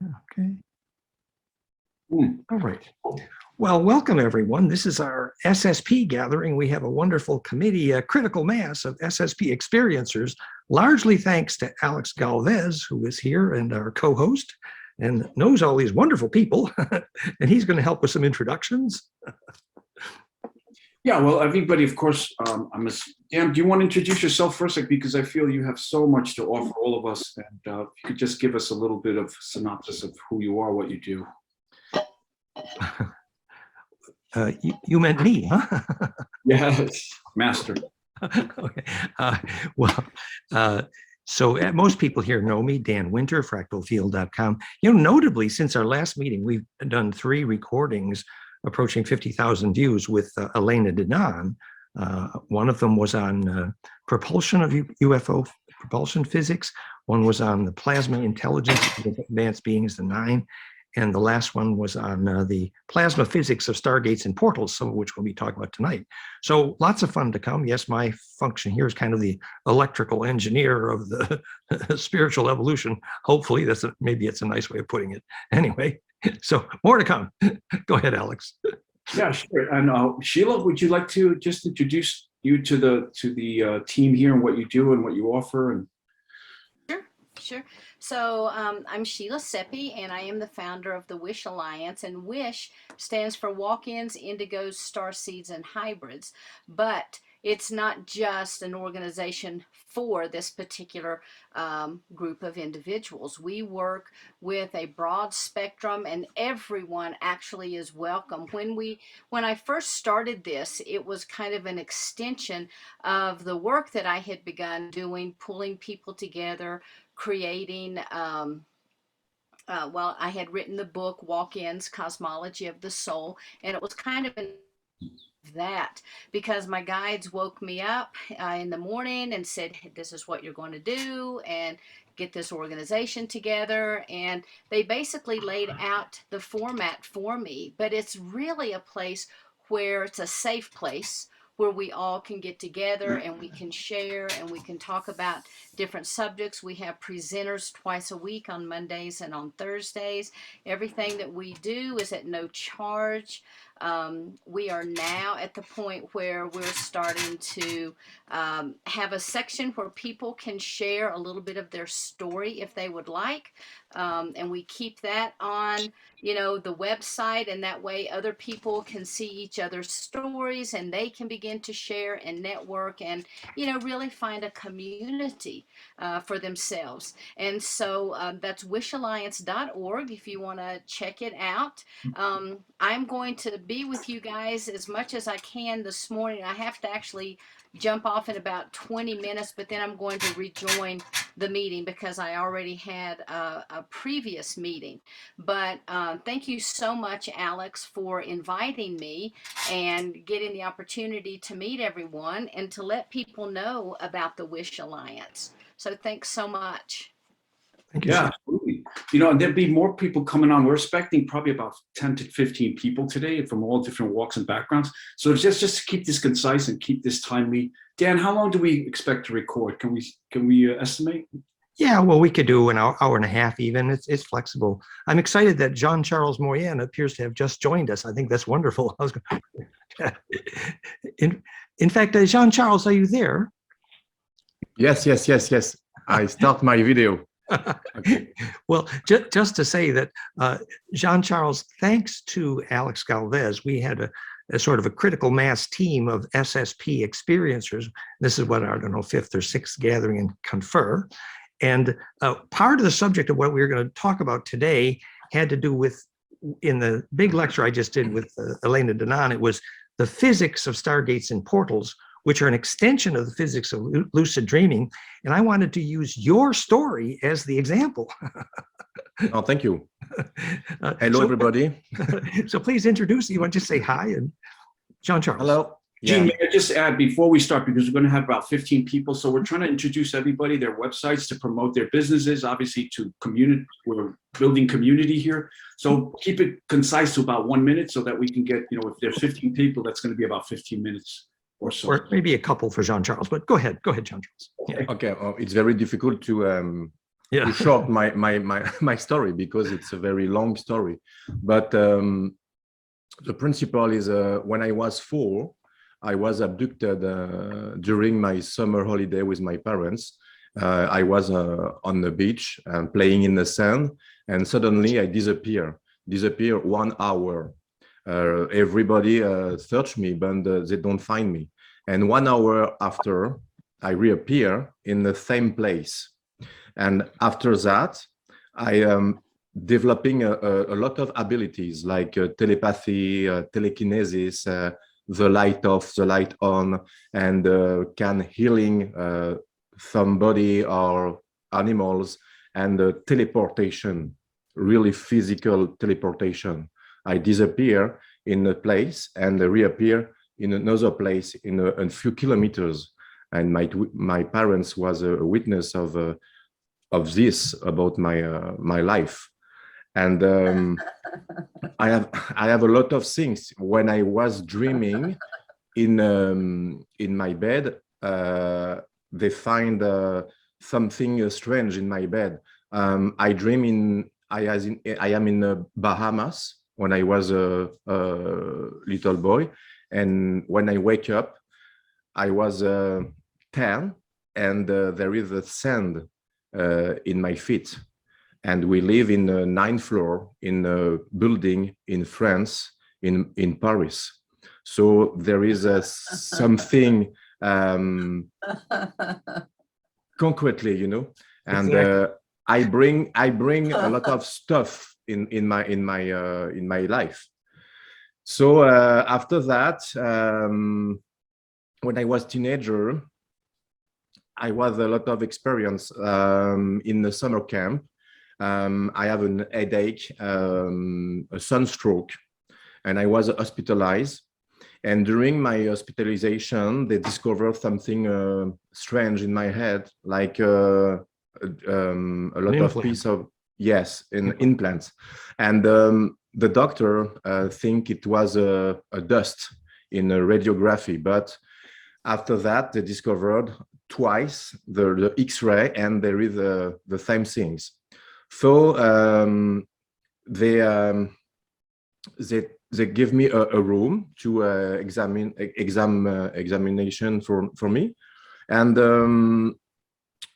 Okay. All right. Well, welcome everyone. This is our SSP gathering. We have a wonderful committee, a critical mass of SSP experiencers, largely thanks to Alex Galvez, who is here and our co-host and knows all these wonderful people. And he's going to help with some introductions. Yeah, well, everybody, of course, Dan, do you want to introduce yourself first? Because I feel you have so much to offer all of us. And if you could just give us a little bit of synopsis of who you are, what you do. You meant me, huh? Yes, master. Okay. So most people here know me, Dan Winter, fractalfield.com. Notably, since our last meeting, we've done 3 recordings approaching 50,000 views with Elena Denon. One of them was on propulsion of UFO propulsion physics. One was on the plasma intelligence of advanced beings, the 9. And the last one was on the plasma physics of stargates and portals, some of which we'll be talking about tonight. So lots of fun to come. Yes, my function here is kind of the electrical engineer of the spiritual evolution. Hopefully, maybe it's a nice way of putting it. Anyway, so more to come. Go ahead, Alex. Yeah, sure. And Sheila, would you like to just introduce you to the team here and what you do and what you offer? And Sure. So I'm Sheila Seppi, and I am the founder of the WISH Alliance, and WISH stands for Walk-ins, Indigos, Starseeds, and Hybrids. But it's not just an organization for this particular group of individuals. We work with a broad spectrum, and everyone actually is welcome. When I first started this, it was kind of an extension of the work that I had begun doing, pulling people together, creating, well, I had written the book, Walk-ins, Cosmology of the Soul, and it was kind of that because my guides woke me up in the morning and said, this is what you're going to do, and get this organization together. And they basically laid out the format for me, but it's really a place where it's a safe place where we all can get together and we can share and we can talk about different subjects. We have presenters twice a week on Mondays and on Thursdays. Everything that we do is at no charge. We are now at the point where we're starting to have a section where people can share a little bit of their story if they would like. And we keep that on, the website, and that way other people can see each other's stories and they can begin to share and network and, really find a community for themselves. And so that's wishalliance.org if you want to check it out. I'm going to be with you guys as much as I can this morning. I have to actually jump off in about 20 minutes, but then I'm going to rejoin the meeting because I already had a previous meeting. But thank you so much, Alex, for inviting me and getting the opportunity to meet everyone and to let people know about the WISH Alliance. So thanks so much. Thank you. Yeah, absolutely. And there'll be more people coming on. We're expecting probably about 10 to 15 people today from all different walks and backgrounds. So just to keep this concise and keep this timely. Dan, how long do we expect to record? Can we estimate? Yeah, well, we could do an hour and a half even. It's flexible. I'm excited that Jean Charles Moyen appears to have just joined us. I think that's wonderful. In fact, Jean Charles, are you there? Yes. I start my video. Okay. Well, just to say that Jean Charles, thanks to Alex Galvez, we had a sort of a critical mass team of SSP experiencers. This is what, I don't know, 5th or 6th gathering in Confer. And part of the subject of what we're going to talk about today had to do with, in the big lecture I just did with Elena Denon, it was the physics of stargates and portals, which are an extension of the physics of lucid dreaming. And I wanted to use your story as the example. Oh, thank you. Hello, everybody. So please introduce you. Want to say hi? And Jean Charles. Hello. Jean, may I just add before we start, because we're going to have about 15 people. So we're trying to introduce everybody, their websites to promote their businesses, obviously to community. We're building community here. So keep it concise to about 1 minute so that we can get, if there's 15 people, that's going to be about 15 minutes. Or so. Or maybe a couple for Jean Charles, but go ahead, Jean Charles. Yeah. Okay, well, it's very difficult to Yeah. to short my story, because it's a very long story. But the principle is when I was 4, I was abducted during my summer holiday with my parents. I was on the beach playing in the sand, and suddenly I disappear 1 hour. Everybody search me, but they don't find me. And 1 hour after, I reappear in the same place. And after that, I am developing a lot of abilities like telepathy, telekinesis, the light off, the light on, and can healing somebody or animals, and teleportation, really physical teleportation. I disappear in a place and reappear in another place in a few kilometers. And my parents was a witness of this about my life. And I have a lot of things. When I was dreaming in my bed, they find something strange in my bed. I dream I am in Bahamas when I was a little boy, and when I wake up, I was 10, and there is a sand in my feet. And we live in the 9th floor in a building in France, in Paris. So there is something concretely, you know, and Exactly. I bring a lot of stuff in my life. So after that, when I was teenager, I was a lot of experience in the summer camp. I have an headache, a sunstroke, and I was hospitalized. And during my hospitalization, they discovered something strange in my head, like a lot of piece of, yes, implants. And the doctor think it was a dust in a radiography. But after that, they discovered twice the X-ray, and there is the same things. So they give me a room to examination for me, and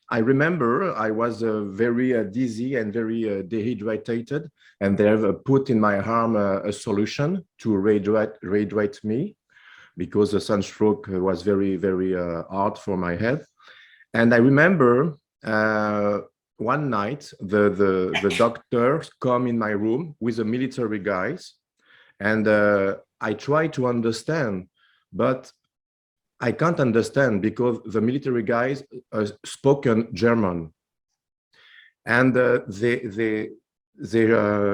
I remember I was very dizzy and very dehydrated, and they have put in my arm a solution to rehydrate me, because the sunstroke was very hard for my head. And I remember one night, the doctors come in my room with the military guys, and I try to understand, but I can't understand, because the military guys spoken German, and they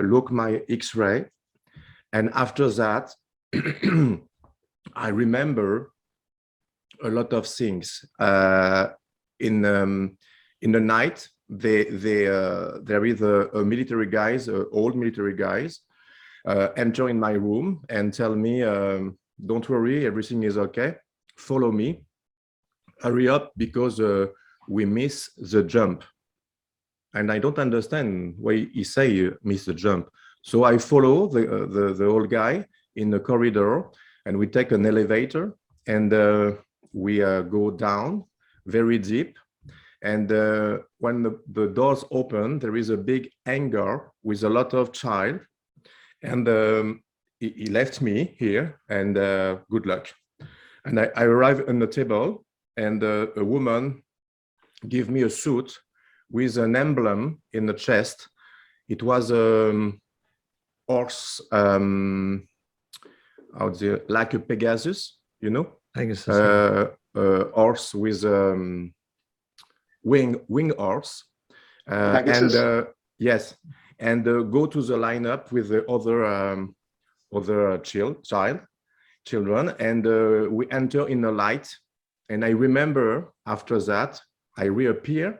look my X-ray, and after that, I remember a lot of things. In the night, there is a military guys, old military guys, enter in my room and tell me, don't worry, everything is okay. Follow me, hurry up, because we miss the jump. And I don't understand why he say miss the jump. So I follow the old guy in the corridor, and we take an elevator, and we go down very deep. And when the doors open, there is a big hangar with a lot of child. And he left me here, and good luck. And I arrived on the table, and a woman gave me a suit with an emblem in the chest. It was a horse, like a Pegasus, you know? Pegasus. Horse with wing horse. And yes, and go to the lineup with the other children, and we enter in the light. And I remember after that, I reappear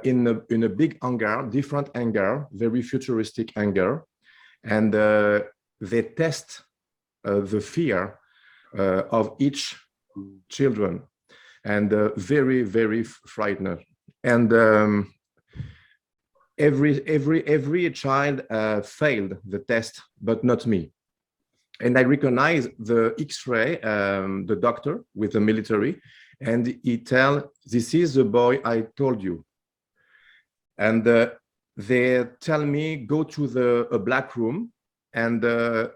in a big hangar, different hangar, very futuristic hangar, and they test the fear of each children, and very frightened. And every child failed the test, but not me. And I recognize the X-ray, the doctor with the military, and he tell, this is the boy I told you. And they tell me, go to a black room, and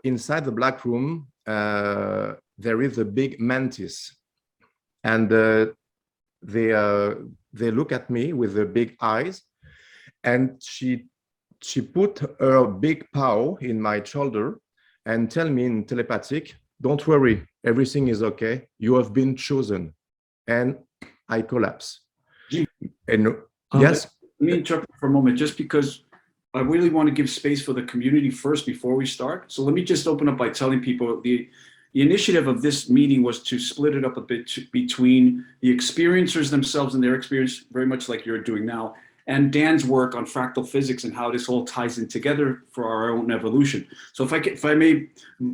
inside the black room, there is a big mantis. And they look at me with the big eyes, and she put her big paw in my shoulder and tell me in telepathic, don't worry, everything is okay. You have been chosen. And I collapse. And yes. Let me interrupt for a moment, just because I really want to give space for the community first before we start. So let me just open up by telling people the initiative of this meeting was to split it up a bit between the experiencers themselves and their experience, very much like you're doing now, and Dan's work on fractal physics and how this all ties in together for our own evolution. So if I may,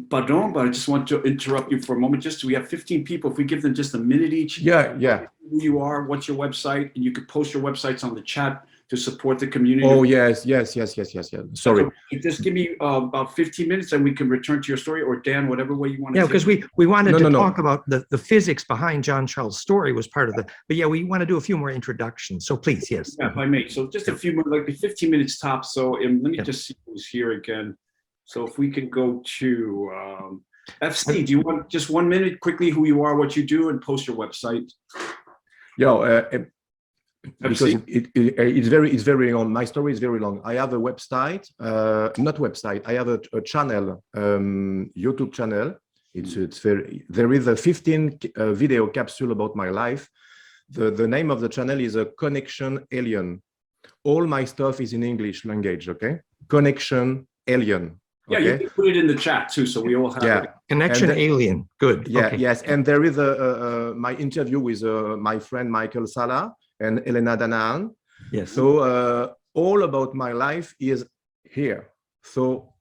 pardon, but I just want to interrupt you for a moment. Just we have 15 people. If we give them just a minute each. Yeah. Who you are, what's your website, and you could post your websites on the chat to support the community. Oh, yes. Sorry. Just give me about 15 minutes and we can return to your story, or Dan, whatever way you want to. Yeah, because we wanted to talk about the physics behind Jean Charles' story was part of the, but yeah, we want to do a few more introductions. So please, yes. Yeah, if I may. So just a few more, like 15 minutes tops. So let me just see who's here again. So if we can go to FC, do you want just 1 minute quickly who you are, what you do, and post your website? Because it's very long. My story is very long. I have a website, not website. I have a channel, YouTube channel. It's very. There is a 15 video capsule about my life. The name of the channel is a Connection Alien. All my stuff is in English language. Okay, Connection Alien. Yeah, okay? You can put it in the chat too, so we all have it. Connection Alien. Good. Yeah, okay. yes. And there is my interview with my friend Michael Sala and Elena Danaan. Yes. So all about my life is here. So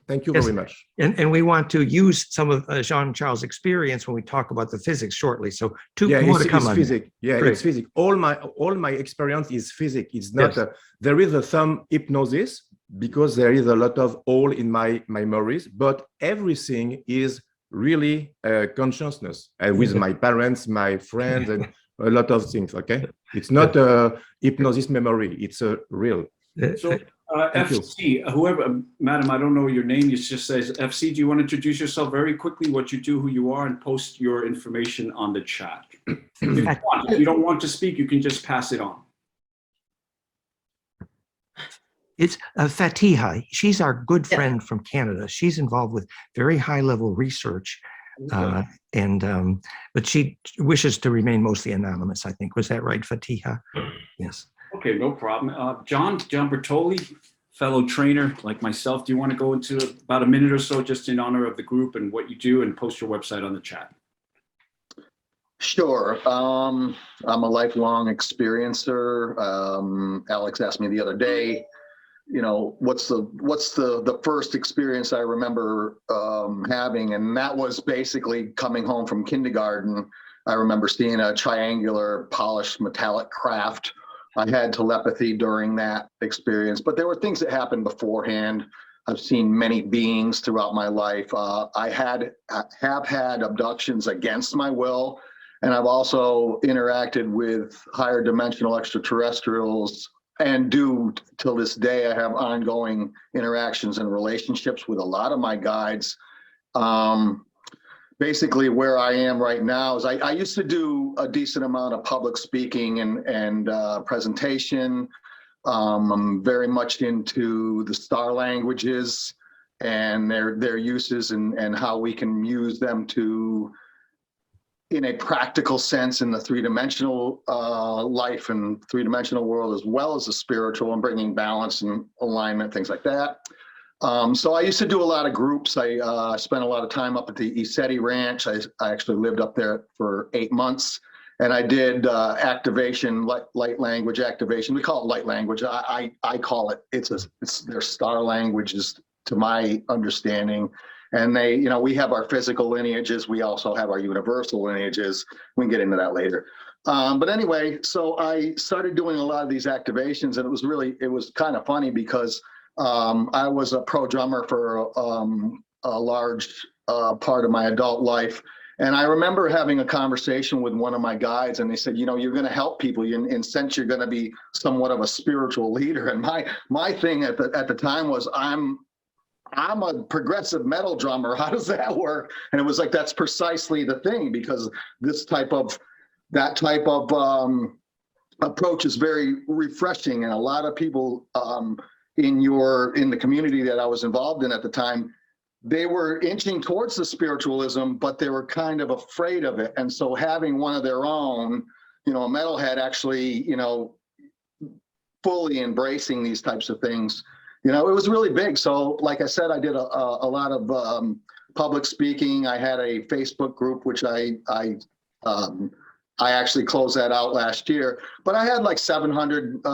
thank you very much. And we want to use some of Jean Charles' experience when we talk about the physics shortly. So more to come on. Physics. Yeah, Great. It's physics. All my experience is physics. It's not. There is some hypnosis because there is a lot of all in my memories, but everything is really consciousness with my parents, my friends, and a lot of things. Okay, it's not a hypnosis memory. It's a real. So FC, whoever, madam, I don't know your name. It just says FC. Do you want to introduce yourself very quickly, what you do, who you are, and post your information on the chat? If you don't want to speak, you can just pass it on. It's Fatiha. She's our good friend from Canada. She's involved with very high-level research, but she wishes to remain mostly anonymous, I think. Was that right, Fatiha? Yes. Okay, no problem. John Bertoli, fellow trainer like myself. Do you want to go into about a minute or so just in honor of the group and what you do, and post your website on the chat? Sure. I'm a lifelong experiencer. Alex asked me the other day, you know, what's the first experience I remember having, and that was basically coming home from kindergarten. I remember seeing a triangular polished metallic craft. I had telepathy during that experience, but there were things that happened beforehand. I've seen many beings throughout my life. I have had abductions against my will, and I've also interacted with higher dimensional extraterrestrials, and do till this day. I have ongoing interactions and relationships with a lot of my guides. Basically, where I am right now is I used to do a decent amount of public speaking and presentation. I'm very much into the star languages and their uses and how we can use them to, in a practical sense, in the three-dimensional life and three-dimensional world, as well as the spiritual, and bringing balance and alignment, things like that. So I used to do a lot of groups. I spent a lot of time up at the Isetti Ranch. I actually lived up there for 8 months, and I did activation, light language activation. We call it light language. I call it, it's their star languages to my understanding. And they, you know, we have our physical lineages. We also have our universal lineages. We can get into that later. But anyway, so I started doing a lot of these activations, and it was kind of funny because I was a pro drummer for a large part of my adult life. And I remember having a conversation with one of my guides, and they said, you're going to help people. In a sense, you're going to be somewhat of a spiritual leader. And my thing at the time was, I'm a progressive metal drummer. How does that work? And it was like, that's precisely the thing, because that type of approach is very refreshing. And a lot of people in the community that I was involved in at the time, they were inching towards the spiritualism, but they were kind of afraid of it. And so having one of their own, a metalhead actually, fully embracing these types of things, it was really big. So like I said, I did a lot of public speaking. I had a Facebook group, which I actually closed that out last year, but I had like 700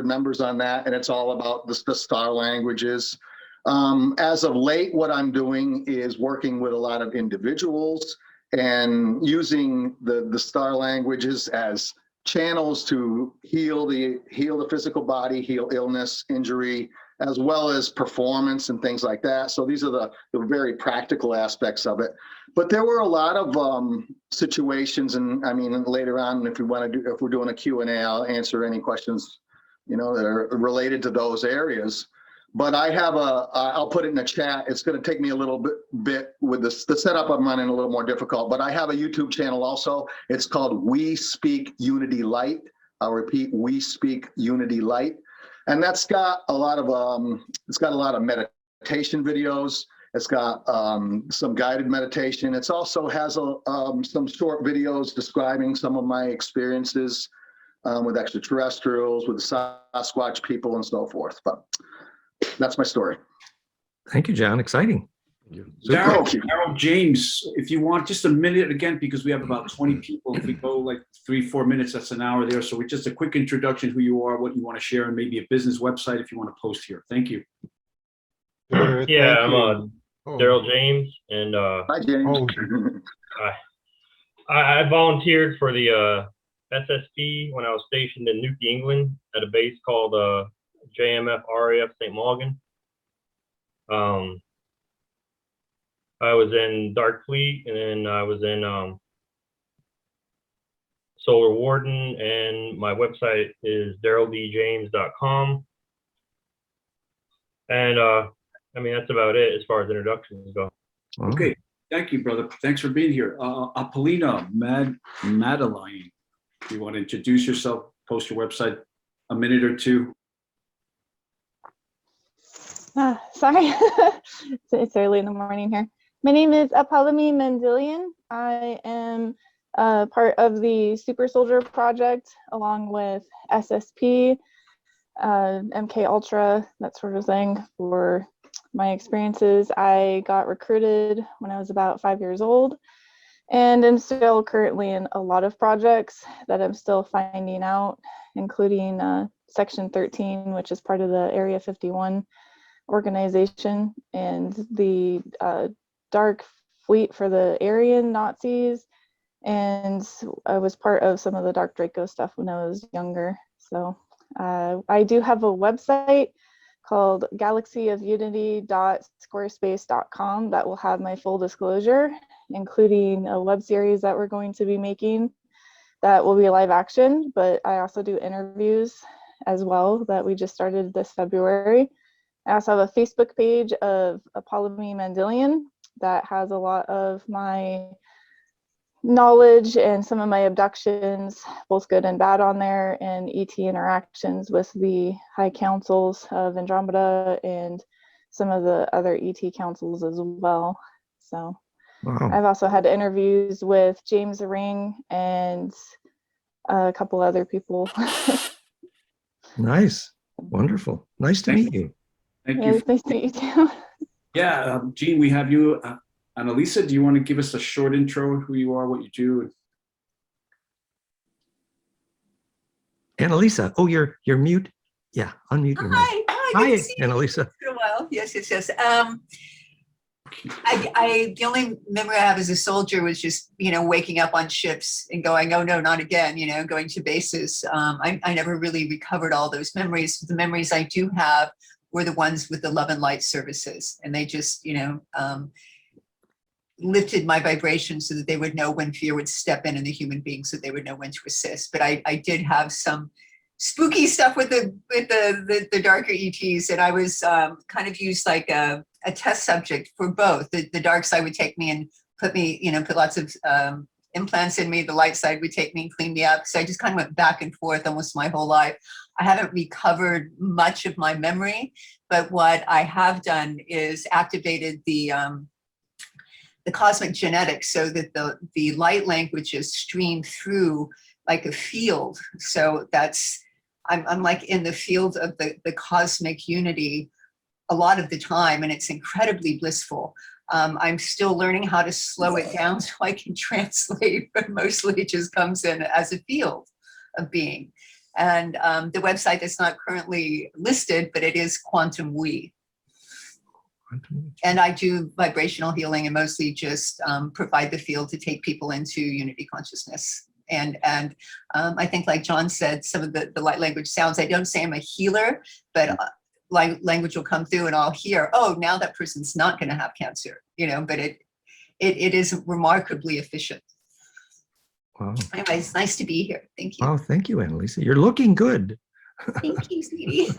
members on that. And it's all about the star languages. As of late, what I'm doing is working with a lot of individuals and using the star languages as channels to heal the physical body, heal illness, injury, as well as performance and things like that. So these are the very practical aspects of it. But there were a lot of situations, and I mean, later on, if we're doing a Q&A, I'll answer any questions, that are related to those areas. But I have I'll put it in the chat. It's going to take me a little bit with the setup I'm running a little more difficult, but I have a YouTube channel also. It's called We Speak Unity Light. I'll repeat, We Speak Unity Light. And that's got a lot of meditation videos. It's got some guided meditation. It also has some short videos describing some of my experiences with extraterrestrials, with the Sasquatch people and so forth. But that's my story. Thank you, John. Exciting. Daryl James, if you want just a minute again, because we have about 20 people. If we go like 3-4 minutes, that's an hour there. So just a quick introduction, who you are, what you want to share, and maybe a business website if you want to post here. Thank you. Sure, yeah, I'm Daryl James, and Hi, James. I volunteered for the SSP when I was stationed in Newquay, England, at a base called JMF RAF St. Morgan. I was in Dark Fleet, and then I was in Solar Warden, and my website is daryldjames.com. And I mean, that's about it as far as introductions go. Okay, thank you, brother. Thanks for being here. Apollymi Mandylion, if you want to introduce yourself, post your website, a minute or two. Sorry, it's early in the morning here. My name is Apollymi Mandylion. I am part of the Super Soldier Project, along with SSP, MK Ultra, that sort of thing. For my experiences, I got recruited when I was about 5 years old, and I'm still currently in a lot of projects that I'm still finding out, including Section 13, which is part of the Area 51 organization, and the Dark Fleet for the Aryan Nazis, and I was part of some of the Dark Draco stuff when I was younger. So I do have a website called galaxyofunity.squarespace.com that will have my full disclosure, including a web series that we're going to be making that will be live action, but I also do interviews as well that we just started this February. I also have a Facebook page of Apollymi Mandylion that has a lot of my knowledge and some of my abductions, both good and bad, on there, and ET interactions with the high councils of Andromeda and some of the other ET councils as well. So wow. I've also had interviews with James Ring and a couple other people. Nice. Wonderful. Nice to meet you. Thank you. Nice to meet you too. Yeah, Jean, we have you. Annalisa, do you want to give us a short intro, who you are, what you do? Annalisa, oh, you're mute. Yeah, unmute your mic. Hi, Hi, Annalisa. Well, yes. The only memory I have as a soldier was just, waking up on ships and going, oh no, not again, going to bases. I never really recovered all those memories. The memories I do have were the ones with the love and light services. And they just, lifted my vibration so that they would know when fear would step in the human being, so they would know when to assist. But I did have some spooky stuff with the darker ETs, and I was kind of used like a test subject for both. The dark side would take me and put lots of implants in me. The light side would take me and clean me up. So I just kind of went back and forth almost my whole life. I haven't recovered much of my memory, but what I have done is activated the cosmic genetics so that the light languages stream through like a field. So I'm like in the field of the cosmic unity a lot of the time, and it's incredibly blissful. I'm still learning how to slow it down so I can translate, but mostly it just comes in as a field of being. And the website that's not currently listed, but it is Quantum We. And I do vibrational healing and mostly just provide the field to take people into unity consciousness. And I think, like John said, some of the light language sounds, I don't say I'm a healer, but language will come through and I'll hear, oh, now that person's not going to have cancer, but it is remarkably efficient. Wow. Anyway, it's nice to be here. Thank you. Oh, thank you, Annalisa. You're looking good. Thank you, sweetie.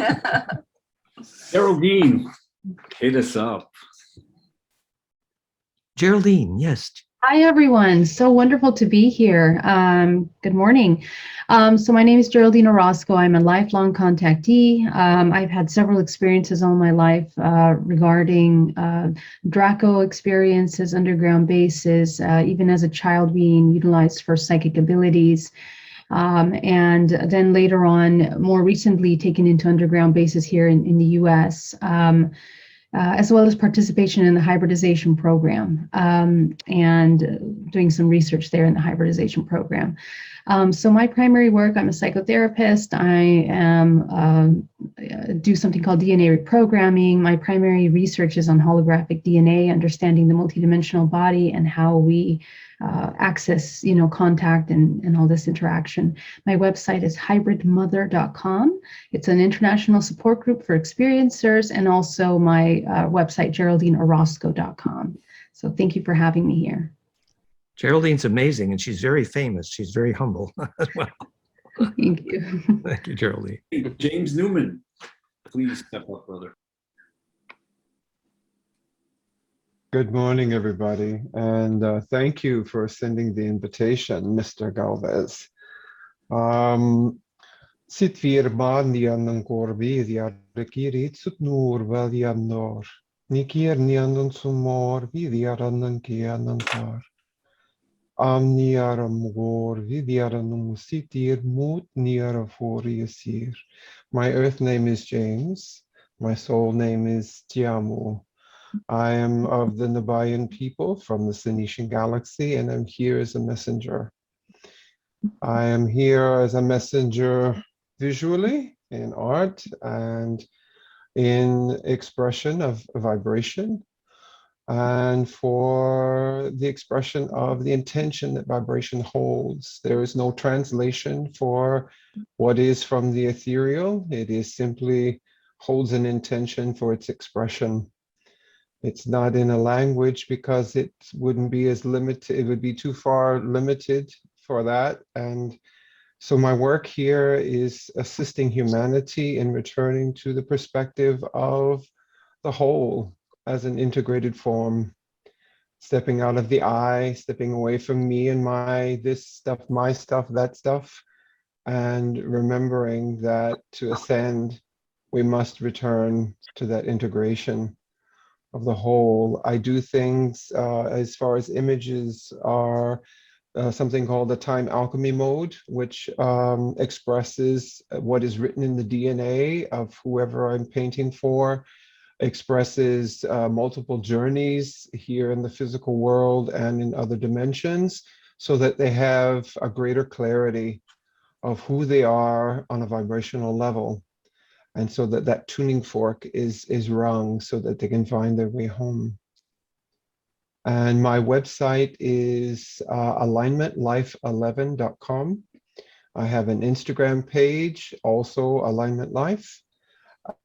Geraldine, hit us up. Geraldine, yes. Hi, everyone. So wonderful to be here. Good morning. So my name is Geraldine Orozco. I'm a lifelong contactee. I've had several experiences all my life regarding Draco experiences, underground bases, even as a child being utilized for psychic abilities. And then later on, more recently, taken into underground bases here in the US. As well as participation in the hybridization program and doing some research there in the hybridization program. So my primary work, I'm a psychotherapist. I am do something called DNA reprogramming. My primary research is on holographic DNA, understanding the multidimensional body and how we access, contact and all this interaction. My website is hybridmother.com. It's an international support group for experiencers, and also my website, geraldineorozco.com. So thank you for having me here. Geraldine's amazing, and she's very famous. She's very humble as well. Thank you. Thank you, Geraldine. James Newman, please step up, brother. Good morning, everybody, and thank you for sending the invitation, Mr. Galvez. Sit vir bandian ng korvidia requirit sut nur valian nor. Nikir nian sumor vidiaran ng kian par. Amniaram gor vidiaran sitir mut niara foriasir. My earth name is James. My soul name is Tiamu. I am of the Nabayan people from the Phoenician galaxy, and I'm here as a messenger. I am here as a messenger visually, in art, and in expression of vibration, and for the expression of the intention that vibration holds. There is no translation for what is from the ethereal. It is simply holds an intention for its expression. It's not in a language because it wouldn't be as limited, it would be too far limited for that. And so my work here is assisting humanity in returning to the perspective of the whole as an integrated form, stepping out of the I, stepping away from me and my this stuff, my stuff, that stuff, and remembering that to ascend, we must return to that integration of the whole. I do things as far as images are something called the time alchemy mode, which expresses what is written in the DNA of whoever I'm painting for, expresses multiple journeys here in the physical world and in other dimensions, so that they have a greater clarity of who they are on a vibrational level. And so that that tuning fork is rung so that they can find their way home. And my website is alignmentlife11.com. I have an Instagram page, also Alignment Life.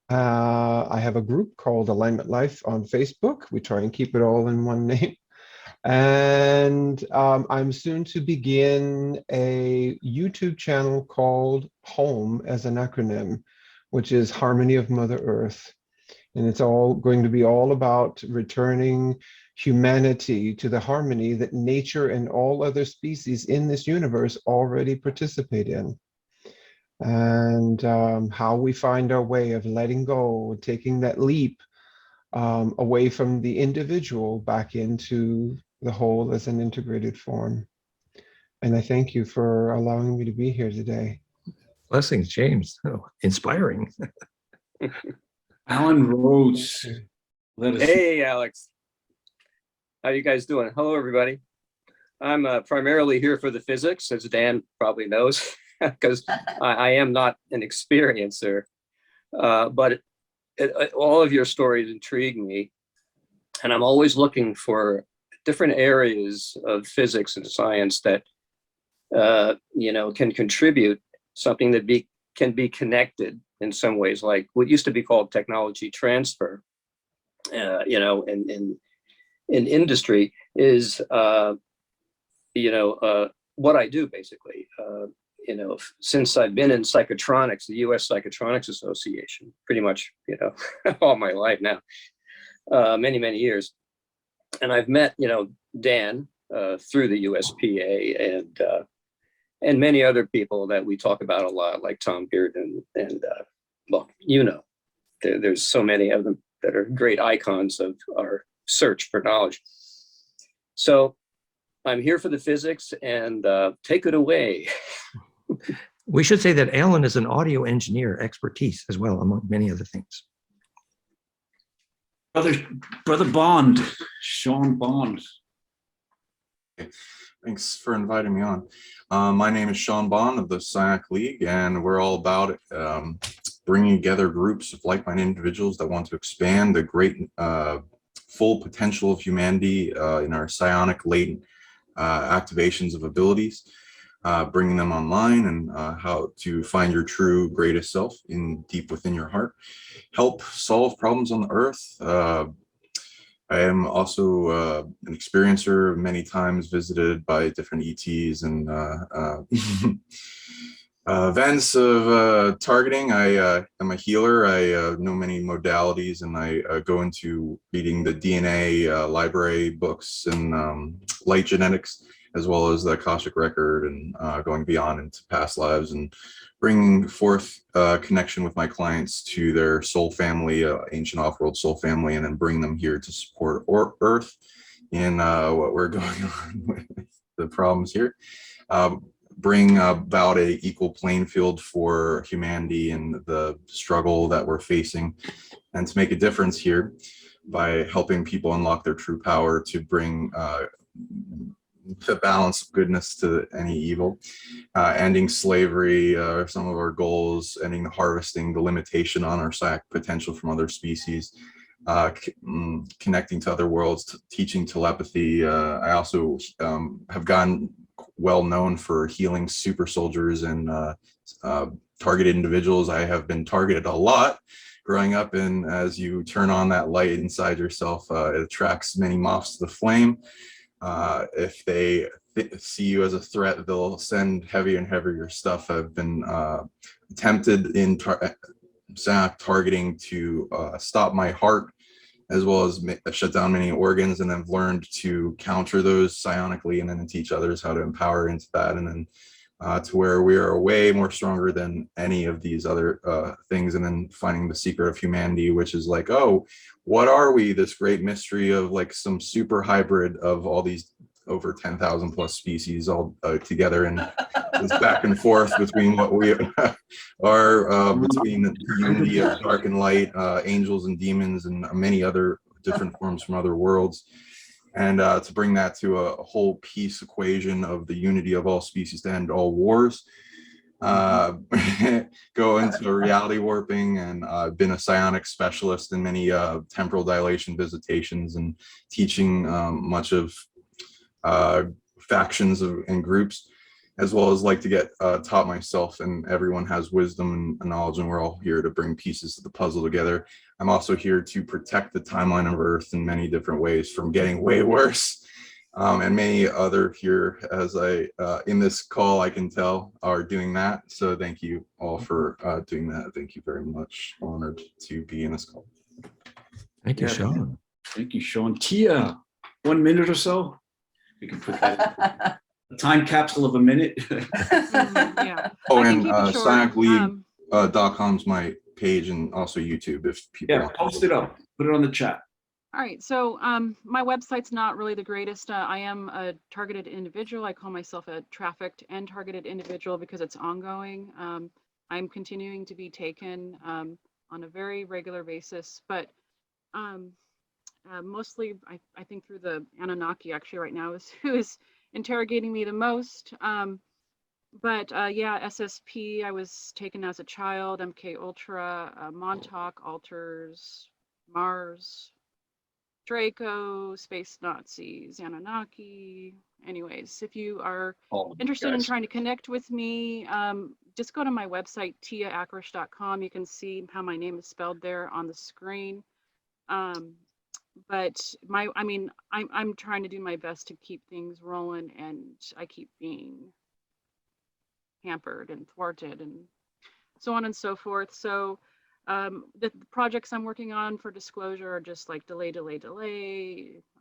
I have a group called Alignment Life on Facebook. We try and keep it all in one name. And I'm soon to begin a YouTube channel called HOME as an acronym, which is Harmony of Mother Earth. And it's all going to be all about returning humanity to the harmony that nature and all other species in this universe already participate in. And how we find our way of letting go, taking that leap away from the individual back into the whole as an integrated form. And I thank you for allowing me to be here today. Blessings, James. Oh, inspiring. Alan Rhodes. Let us Hey, Alex. How you guys doing? Hello, everybody. I'm primarily here for the physics, as Dan probably knows, because I am not an experiencer. But all of your stories intrigue me, and I'm always looking for different areas of physics and science that can contribute something that can be connected in some ways, like what used to be called technology transfer. In industry is what I do basically. Since I've been in psychotronics, the U.S. Psychotronics Association, pretty much all my life now, many years, and I've met Dan through the USPA and many other people that we talk about a lot, like Tom Bearden and there's so many of them that are great icons of our search for knowledge. So I'm here for the physics, and take it away. We should say that Alan is an audio engineer expertise as well, among many other things. Brother Bond, Sean Bond. Thanks for inviting me on. My name is Sean Bond of the Psionic League, and we're all about bringing together groups of like-minded individuals that want to expand the great full potential of humanity in our psionic latent activations of abilities, bringing them online, and how to find your true greatest self in deep within your heart, help solve problems on the earth. I am also an experiencer, many times visited by different ETs and events of targeting. I am a healer. I know many modalities, and I go into reading the DNA library books and light genetics, as well as the Akashic record, and going beyond into past lives, and bringing forth connection with my clients to their soul family, ancient off-world soul family, and then bring them here to support Earth in what we're going on with the problems here. Bring about a equal playing field for humanity and the struggle that we're facing, and to make a difference here by helping people unlock their true power to bring the balance of goodness to any evil, ending slavery are some of our goals, ending the harvesting, the limitation on our psionic potential from other species, connecting to other worlds, teaching telepathy. I also have gotten well known for healing super soldiers and targeted individuals. I have been targeted a lot growing up, and as you turn on that light inside yourself, it attracts many moths to the flame. If they see you as a threat, they'll send heavier and heavier stuff. I've been attempted in psionic targeting to stop my heart, as well as shut down many organs, and I've learned to counter those psionically, and then teach others how to empower into that, and then to where we are way more stronger than any of these other things, and then finding the secret of humanity, which is like, oh, what are we? This great mystery of like some super hybrid of all these over 10,000 plus species all together, and this back and forth between what we are, between the unity of dark and light, angels and demons, and many other different forms from other worlds. And to bring that to a whole peace equation of the unity of all species to end all wars. go into reality warping, and I've been a psionic specialist in many temporal dilation visitations and teaching much of factions and groups, as well as like to get taught myself. And everyone has wisdom and knowledge, and we're all here to bring pieces of the puzzle together. I'm also here to protect the timeline of Earth in many different ways from getting way worse. And many other here, as in this call, I can tell, are doing that. So thank you all for doing that. Thank you very much. Honored to be in this call. Thank you, Sean. Thank you, Sean. Tia, 1 minute or so. We can put that in a time capsule of a minute. Yeah. Oh, I can and keep it short. sioniclead.com's my page, and also YouTube if people want. Post it up. Put it on the chat. All right, so my website's not really the greatest. I am a targeted individual. I call myself a trafficked and targeted individual because it's ongoing. I'm continuing to be taken on a very regular basis, but mostly I think through the Anunnaki actually right now is who is interrogating me the most. But yeah, SSP, I was taken as a child, MK Ultra, Montauk, Alters, Mars, Draco, Space Nazis, Anunnaki. Anyways, if you are interested in trying to connect with me, just go to my website, tiaakrish.com. You can see how my name is spelled there on the screen. But I'm trying to do my best to keep things rolling, and I keep being hampered and thwarted and so on and so forth. So the projects I'm working on for disclosure are just like delay.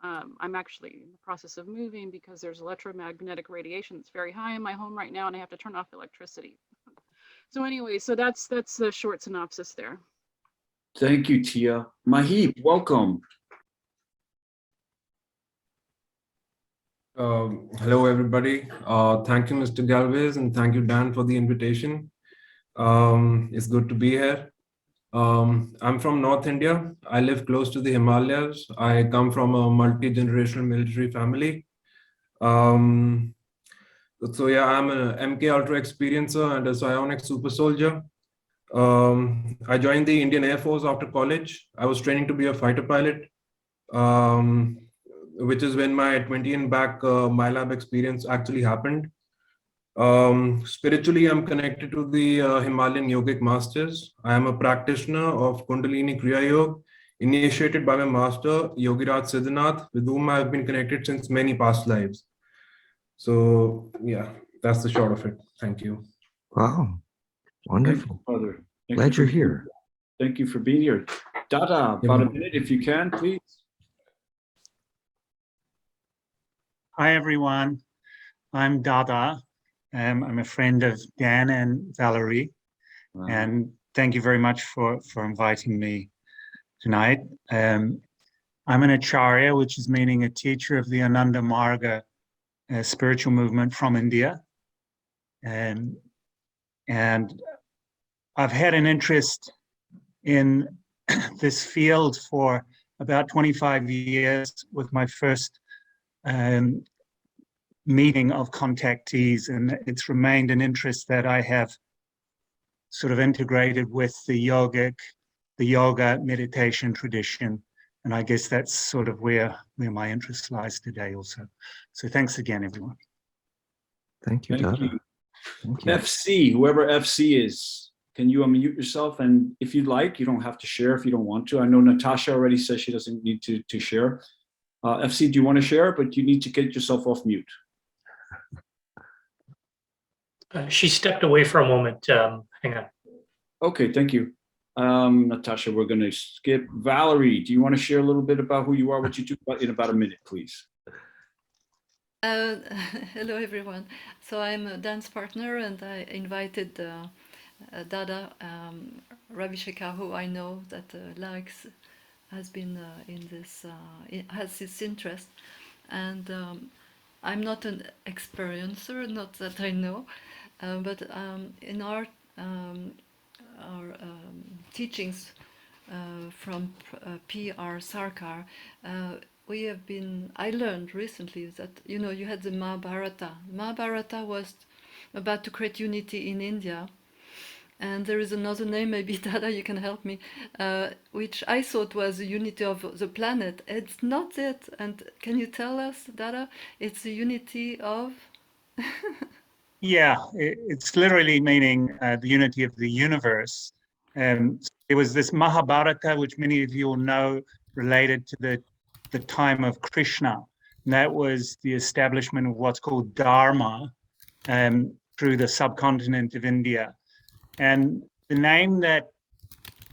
I'm actually in the process of moving because there's electromagnetic radiation that's very high in my home right now, and I have to turn off electricity. So anyway, so that's the short synopsis there. Thank you, Tia. Mahib, welcome. Hello, everybody. Thank you, Mr. Galvez, and thank you, Dan, for the invitation. It's good to be here. I'm from North India. I live close to the Himalayas. I come from a multi-generational military family. So yeah, I'm an MK Ultra experiencer and a psionic super soldier. I joined the Indian Air Force after college. I was training to be a fighter pilot, which is when my 20 and back my lab experience actually happened. Spiritually, I'm connected to the Himalayan yogic masters. I am a practitioner of Kundalini Kriya Yoga, initiated by my master, Yogiraj Siddhanath, with whom I've been connected since many past lives. So yeah, that's the short of it. Thank you. Wow. Wonderful. Thank you, brother. Glad you're here. Thank you for being here. Dada, about a minute if you can, please. Hi, everyone. I'm Dada. I'm a friend of Dan and Valerie. Wow. And thank you very much for inviting me tonight. I'm an Acharya, which is meaning a teacher of the Ananda Marga spiritual movement from India. And I've had an interest in this field for about 25 years with my first meeting of contactees, and it's remained an interest that I have sort of integrated with the yoga meditation tradition. And I guess that's sort of where my interest lies today also. So thanks again, everyone. Thank you, Dada. Thank you. FC, whoever FC is, can you unmute yourself? And if you'd like, you don't have to share if you don't want to. I know Natasha already says she doesn't need to share. FC, do you want to share? But you need to get yourself off mute. She stepped away for a moment. Hang on. Okay, thank you. Natasha, we're going to skip. Valerie, do you want to share a little bit about who you are, what you do in about a minute, please? Hello, everyone. So I'm a dance partner, and I invited Dada Ravi Shekhar, who I know that has been in this, has this interest. And I'm not an experiencer, not that I know, but in our teachings from P.R. Sarkar, I learned recently that, you had the Mahabharata. Mahabharata was about to create unity in India. And there is another name, maybe Dada, you can help me, which I thought was the unity of the planet. It's not it. And can you tell us, Dada? It's the unity of... Yeah, it's literally meaning the unity of the universe. There was this Mahabharata, which many of you will know, related to the time of Krishna. And that was the establishment of what's called Dharma through the subcontinent of India. And the name that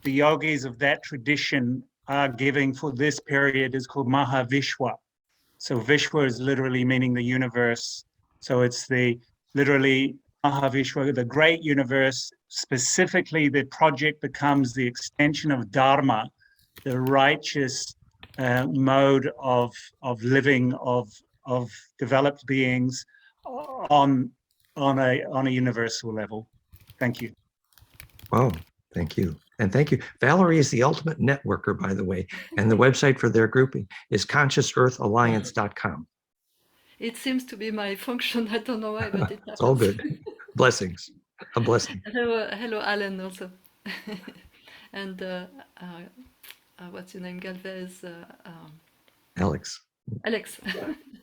the yogis of that tradition are giving for this period is called Mahavishwa. So Vishwa is literally meaning the universe. So it's literally Mahavishwa, the great universe. Specifically, the project becomes the extension of Dharma, the righteous mode of living of developed beings on a universal level. Thank you. Wow, thank you. And thank you. Valerie is the ultimate networker, by the way. And the website for their grouping is consciousearthalliance.com. It seems to be my function. I don't know why, but it happens. It's all good. Blessings. A blessing. Hello, Alan, also. And what's your name? Galvez? Alex. Alex.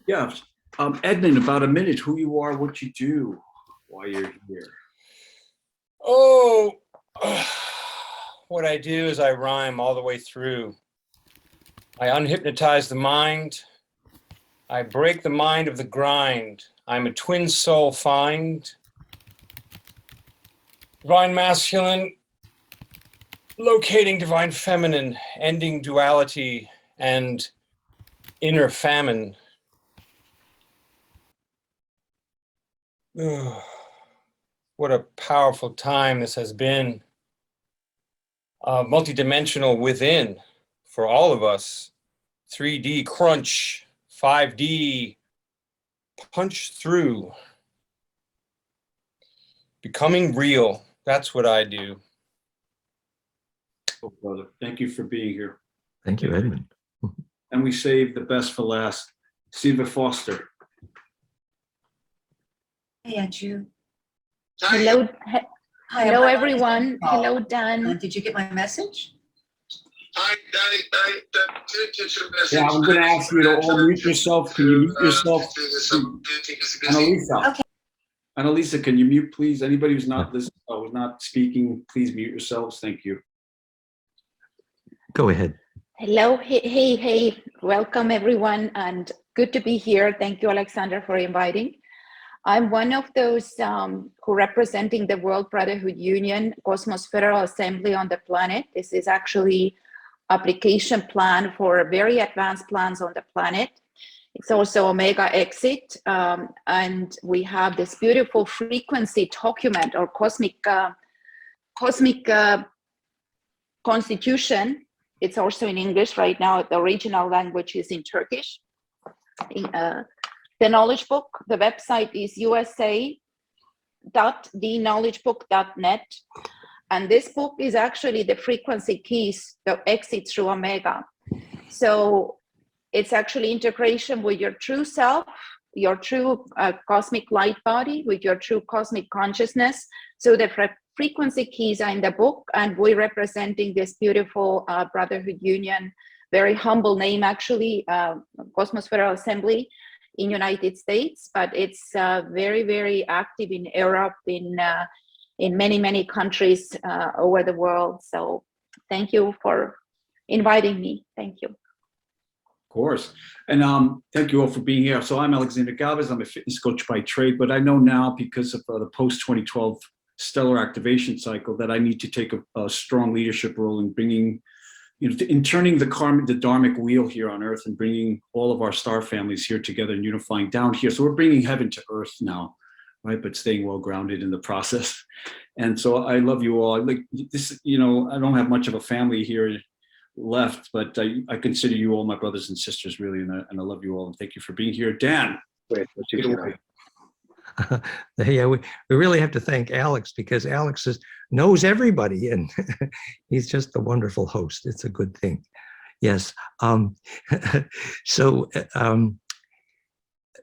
Yeah. Edmund, about a minute, who you are, what you do while you're here. Oh, what I do is I rhyme all the way through. I unhypnotize the mind. I break the mind of the grind. I'm a twin soul find. Divine masculine, locating divine feminine, ending duality and inner famine. What a powerful time this has been. Multidimensional within for all of us. 3D crunch, 5D punch through. Becoming real, that's what I do. Oh, brother, thank you for being here. Thank you, Edmund. And we saved the best for last. Siva Foster. Hey, Andrew. Hello, Hi, hello I'm everyone. Hello, Dan. Did you get my message? Yeah, I'm going to ask you to all mute yourself. Can you mute yourself? Annalisa. Okay. Annalisa, can you mute, please? Anybody who's not listening, who's not speaking, please mute yourselves. Thank you. Go ahead. Hello, hey, welcome everyone, and good to be here. Thank you, Alexander, for inviting. I'm one of those who representing the World Brotherhood Union, Cosmos Federal Assembly on the planet. This is actually application plan for very advanced plans on the planet. It's also Omega Exit, and we have this beautiful frequency document or cosmic constitution. It's also in English right now. The original language is in Turkish. The knowledge book, the website is usa.theknowledgebook.net. And this book is actually the frequency keys, the exit through Omega. So it's actually integration with your true self, your true cosmic light body, with your true cosmic consciousness. So the frequency keys are in the book, and we're representing this beautiful Brotherhood Union, very humble name actually, Cosmos Federal Assembly in United States, but it's very, very active in Europe, in many countries over the world. So thank you for inviting me. Thank you. Of course. And thank you all for being here. So I'm Alexander Galvez. I'm a fitness coach by trade, but I know now because of the post-2012 stellar activation cycle that I need to take a strong leadership role in bringing, in turning the dharmic wheel here on Earth and bringing all of our star families here together and unifying down here. So we're bringing heaven to Earth now, right? But staying well grounded in the process. And so I love you all. Like this, I don't have much of a family here left, but I consider you all my brothers and sisters, really, and I love you all. And thank you for being here. Dan, take it away. Yeah, we really have to thank Alex, because Alex knows everybody, and he's just a wonderful host. It's a good thing. Yes. So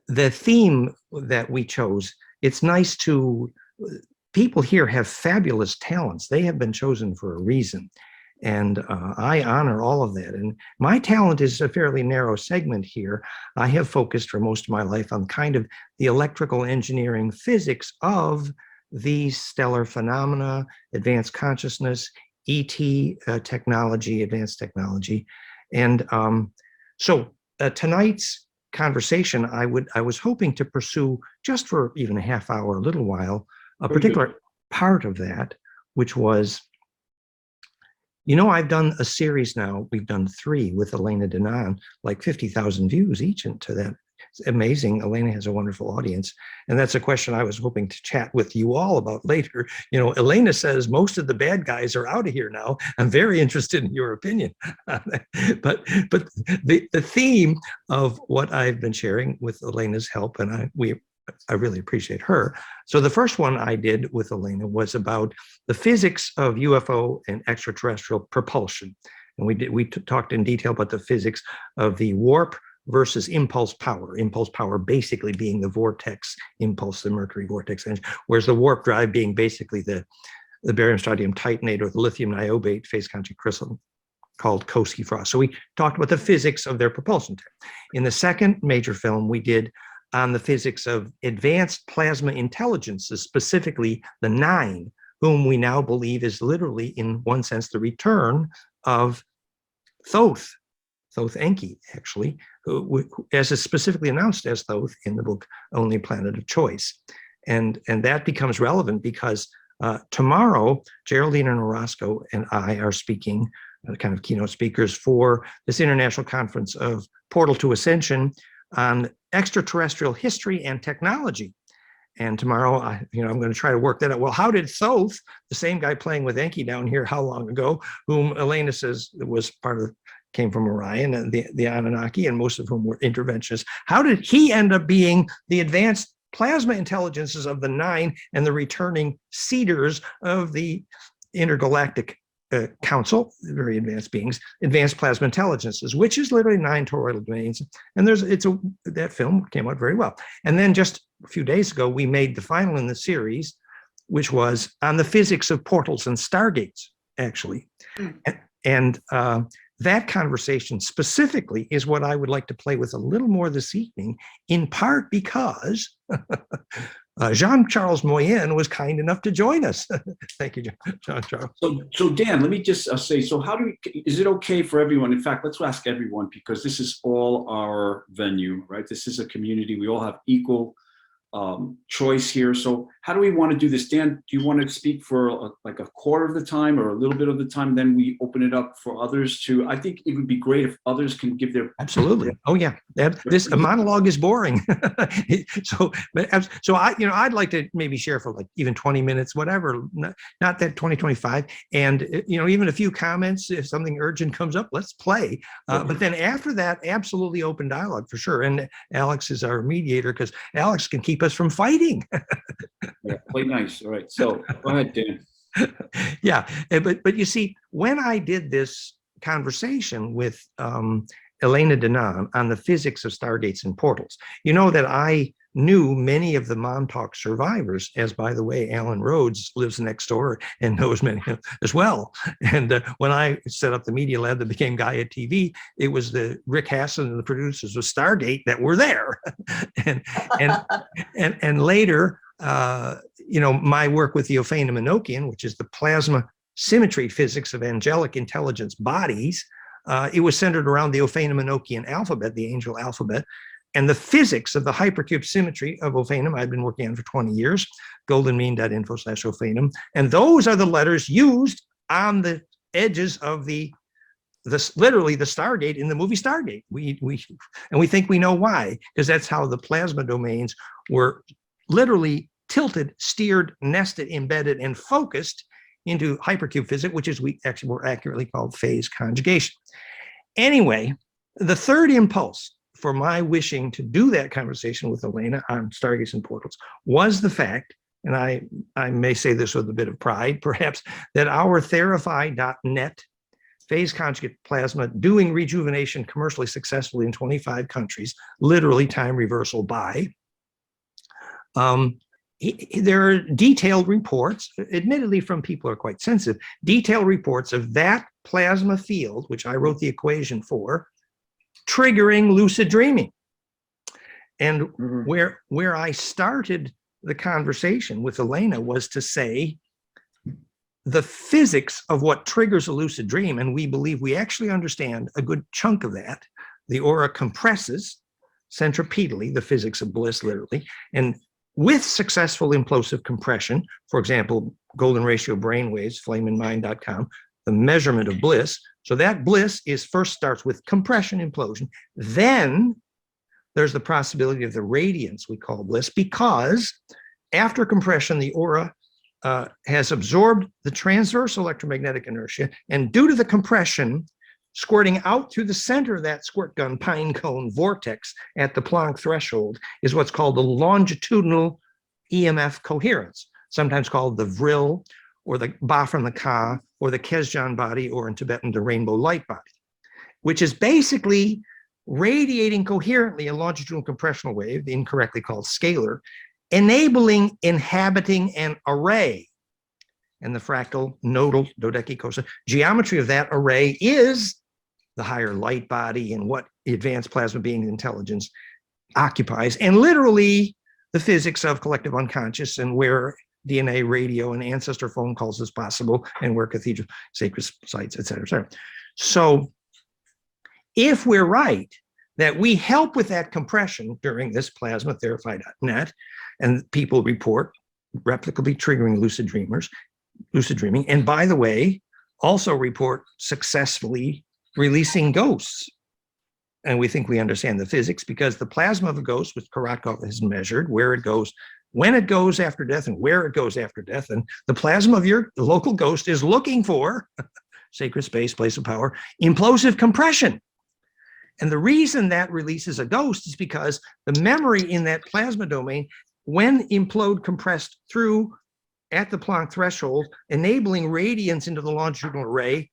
the theme that we chose it's nice to, people here have fabulous talents. They have been chosen for a reason. And I honor all of that. And my talent is a fairly narrow segment here. I have focused for most of my life on kind of the electrical engineering physics of these stellar phenomena, advanced consciousness, ET technology, advanced technology. And so tonight's conversation, I was hoping to pursue just for even a half hour, a little while, a particular part of that, which was, you know, I've done a series now, we've done 3 with Elena Danaan, like 50,000 views each into that. It's amazing. Elena has a wonderful audience. And that's a question I was hoping to chat with you all about later. You know, Elena says most of the bad guys are out of here now. I'm very interested in your opinion. but the theme of what I've been sharing with Elena's help, and I really appreciate her. So the first one I did with Elena was about the physics of UFO and extraterrestrial propulsion. And we talked in detail about the physics of the warp versus impulse power basically being the vortex impulse, the mercury vortex engine, whereas the warp drive being basically the barium strontium titanate or the lithium niobate phase conjugate crystal called Koski frost. So we talked about the physics of their propulsion. In the second major film, we did on the physics of advanced plasma intelligences, specifically the 9, whom we now believe is literally, in one sense, the return of Thoth Enki, actually, who, as is specifically announced as Thoth in the book Only Planet of Choice. And that becomes relevant because tomorrow, Geraldine Orozco and I are speaking, kind of keynote speakers for this international conference of Portal to Ascension on extraterrestrial history and technology. And tomorrow, I'm going to try to work that out. Well, how did Thoth, the same guy playing with Enki down here, how long ago, whom Elena says was came from Orion and the Anunnaki, and most of whom were interventionists, how did he end up being the advanced plasma intelligences of the 9 and the returning seeders of the intergalactic council, very advanced beings, advanced plasma intelligences, which is literally 9 toroidal domains. And that film came out very well. And then just a few days ago, we made the final in the series, which was on the physics of portals and stargates, actually. And that conversation specifically is what I would like to play with a little more this evening, in part because Jean Charles Moyen was kind enough to join us. Thank you, Jean Charles. So Dan, let me just say, so is it okay for everyone? In fact, let's ask everyone, because this is all our venue, right? This is a community. We all have equal choice here. So how do we want to do this? Dan, do you want to speak for like a quarter of the time or a little bit of the time? Then we open it up for others to, I think it would be great if others can give their. Absolutely. Oh yeah. A monologue is boring. so I'd like to maybe share for like even 20 minutes, whatever, not that 20, 25. And, even a few comments, if something urgent comes up, let's play. But then after that, absolutely open dialogue for sure. And Alex is our mediator because Alex can keep us from fighting. Yeah, quite nice. All right. So go ahead, Dan. Yeah. But you see, when I did this conversation with Elena Danaan on the physics of stargates and portals, you know that I knew many of the Montalk survivors, as by the way, Alan Rhodes lives next door and knows many as well. And when I set up the media lab that became Gaia TV, it was the Rick Hasson and the producers of Stargate that were there. and later, my work with the Ophanim Enochian, which is the plasma symmetry physics of angelic intelligence bodies, it was centered around the Ophanim Enochian alphabet, the angel alphabet, and the physics of the hypercube symmetry of Ophanim I've been working on for 20 years, goldenmean.info/Ophanim. And those are the letters used on the edges of literally the Stargate in the movie Stargate. We think we know why, because that's how the plasma domains were literally tilted, steered, nested, embedded, and focused into hypercube physics, which is actually more accurately called phase conjugation. Anyway, the third impulse for my wishing to do that conversation with Elena on stargates and portals was the fact, and I may say this with a bit of pride, perhaps, that our Theraphi.net phase conjugate plasma doing rejuvenation commercially successfully in 25 countries, literally time reversal by, there are detailed reports, admittedly from people who are quite sensitive, detailed reports of that plasma field, which I wrote the equation for, triggering lucid dreaming. And where I started the conversation with Elena was to say the physics of what triggers a lucid dream, and we believe we actually understand a good chunk of that. The aura compresses centripetally, the physics of bliss, literally, and with successful implosive compression, for example, golden ratio brainwaves, flameinmind.com, the measurement of bliss. So that bliss first starts with compression implosion. Then there's the possibility of the radiance we call bliss, because after compression, the aura has absorbed the transverse electromagnetic inertia, and due to the compression, squirting out through the center of that squirt gun pine cone vortex at the Planck threshold is what's called the longitudinal EMF coherence, sometimes called the vril, or the ba from the ka, or the Kesjan body, or in Tibetan, the rainbow light body, which is basically radiating coherently a longitudinal compressional wave, incorrectly called scalar, enabling inhabiting an array. And the fractal nodal dodecacosa geometry of that array is the higher light body and what the advanced plasma being intelligence occupies, and literally the physics of collective unconscious and where DNA, radio, and ancestor phone calls is possible, and where cathedral sacred sites, et cetera, et cetera. So if we're right that we help with that compression during this plasma Theraphi.net, and people report replicably triggering lucid dreaming, and by the way, also report successfully releasing ghosts. And we think we understand the physics because the plasma of a ghost, which Karatkov has measured, where it goes, when it goes after death, and where it goes after death, and the plasma of your local ghost is looking for sacred space, place of power, implosive compression. And the reason that releases a ghost is because the memory in that plasma domain, when implode compressed through at the Planck threshold, enabling radiance into the longitudinal array,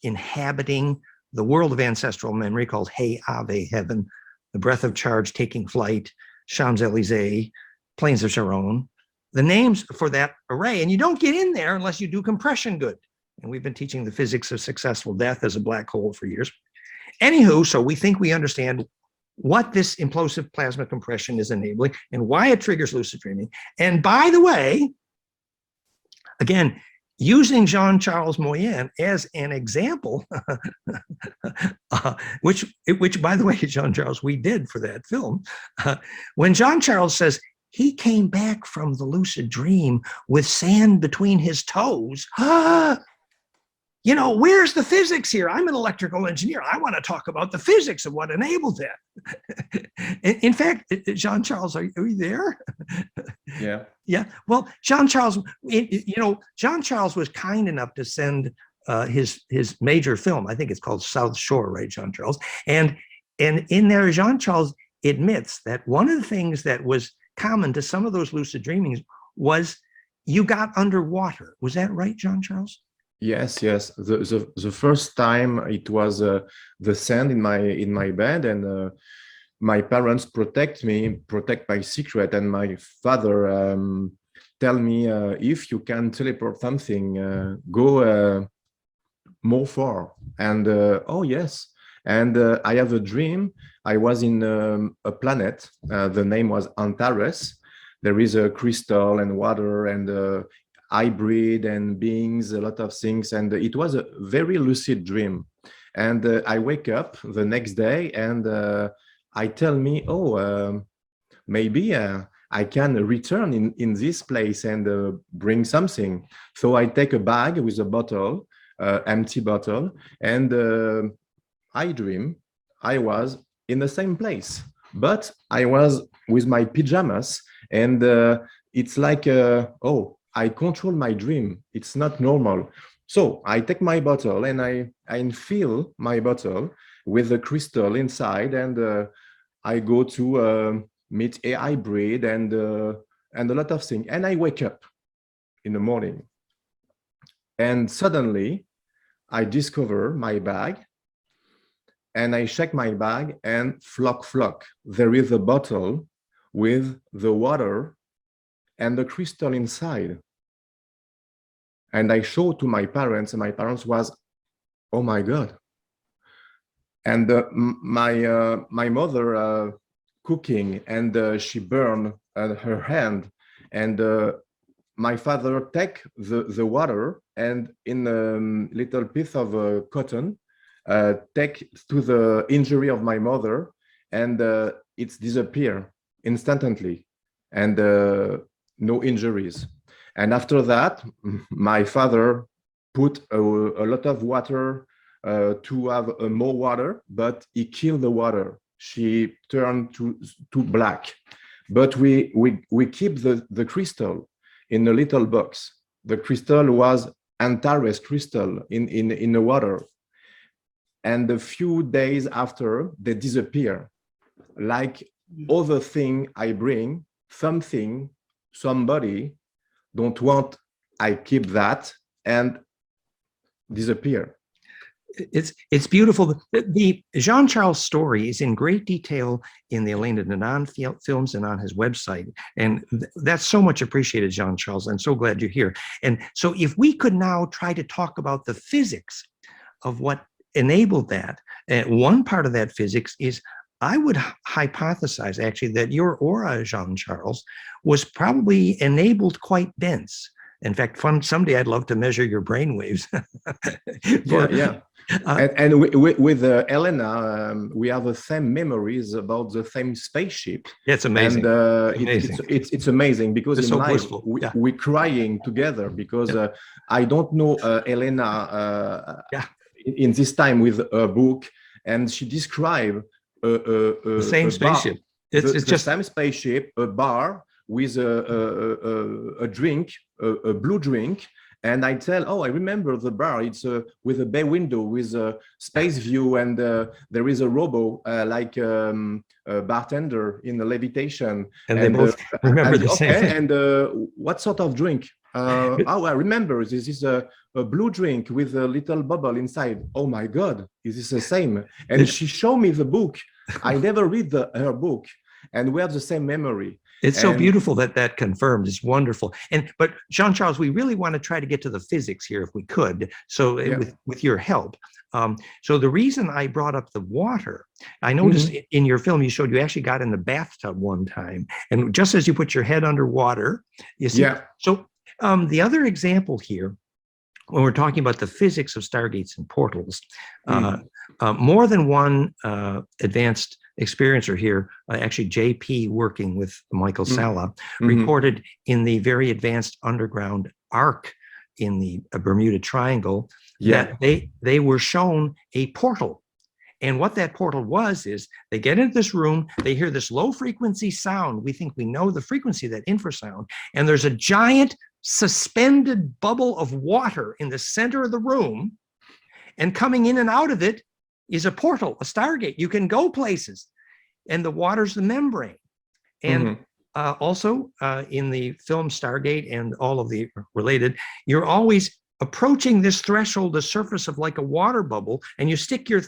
inhabiting the world of ancestral memory called Hey Ave Heaven, the breath of charge taking flight, Champs-Élysées, Plains of Sharon, the names for that array. And you don't get in there unless you do compression good. And we've been teaching the physics of successful death as a black hole for years. Anywho, so we think we understand what this implosive plasma compression is enabling and why it triggers lucid dreaming. And by the way, again, using Jean Charles Moyen as an example, which by the way, Jean Charles, we did for that film. When Jean Charles says he came back from the lucid dream with sand between his toes, you know, where's the physics here? I'm an electrical engineer. I want to talk about the physics of what enabled that. In fact, Jean Charles, are you there? Yeah. Yeah. Well, Jean Charles, you know, Jean Charles was kind enough to send his major film. I think it's called South Shore, right, Jean Charles? And in there, Jean Charles admits that one of the things that was common to some of those lucid dreamings was you got underwater. Was that right, Jean Charles? Yes, yes. The first time it was the sand in my bed, and my parents protect my secret, and my father tell me if you can teleport something, go more far. And oh yes, and I have a dream. I was in a planet. The name was Antares. There is a crystal and water and hybrid and beings, a lot of things, and it was a very lucid dream. And I wake up the next day, and I tell me, oh, maybe I can return in this place and bring something. So I take a bag with a bottle, empty bottle, and I dream I was in the same place, but I was with my pajamas, and it's like, oh, I control my dream. It's not normal. So I take my bottle and I fill my bottle with the crystal inside, and I go to meet a hybrid and a lot of things. And I wake up in the morning, and suddenly I discover my bag, and I check my bag, and flock, there is a bottle with the water and the crystal inside. And I showed to my parents, and my parents was, oh my God. And my mother cooking, and she burned her hand, and my father take the water and in a little piece of cotton take to the injury of my mother, and it's disappear instantly, and no injuries. And after that, my father put a lot of water to have more water, but he killed the water. She turned to black. But we keep the crystal in a little box. The crystal was Antares crystal in the water. And a few days after, they disappear. Like other thing I bring, something, somebody don't want, I keep that and disappear. It's beautiful. The Jean Charles story is in great detail in the Elena Denon films and on his website. And that's so much appreciated, Jean Charles. I'm so glad you're here. And so if we could now try to talk about the physics of what enabled that, one part of that physics is, I would hypothesize actually that your aura, Jean Charles, was probably enabled quite dense. In fact, someday I'd love to measure your brain waves. Yeah. And with Elena, we have the same memories about the same spaceship. Yeah, it's amazing. And it's amazing because it's in so life blissful. we're crying together because I don't know Elena in this time with a book, and she described the same spaceship. It's just the same spaceship, a bar with a drink, a blue drink. And I tell, oh, I remember the bar. It's with a bay window with a space view, and there is a robo like a bartender in the levitation. And they both remember the same thing. And what sort of drink? Oh, I remember. This is a blue drink with a little bubble inside. Oh my God, is this the same? And she showed me the book. I never read her book, and we have the same memory. It's so beautiful that confirmed. It's wonderful. But Jean Charles, we really want to try to get to the physics here if we could. So with your help. So the reason I brought up the water, I noticed in your film, you showed you actually got in the bathtub one time. And just as you put your head underwater, you see. Yeah. So the other example here, when we're talking about the physics of stargates and portals, more than one advanced experiencer here, actually JP working with Michael Sala, reported in the very advanced underground arc in the Bermuda Triangle that they were shown a portal. And what that portal was is they get into this room, they hear this low frequency sound. We think we know the frequency of that infrasound. And there's a giant suspended bubble of water in the center of the room. And coming in and out of it is a portal, a stargate. You can go places, and the water's the membrane. And also in the film Stargate and all of the related, you're always approaching this threshold, the surface of like a water bubble, and you stick your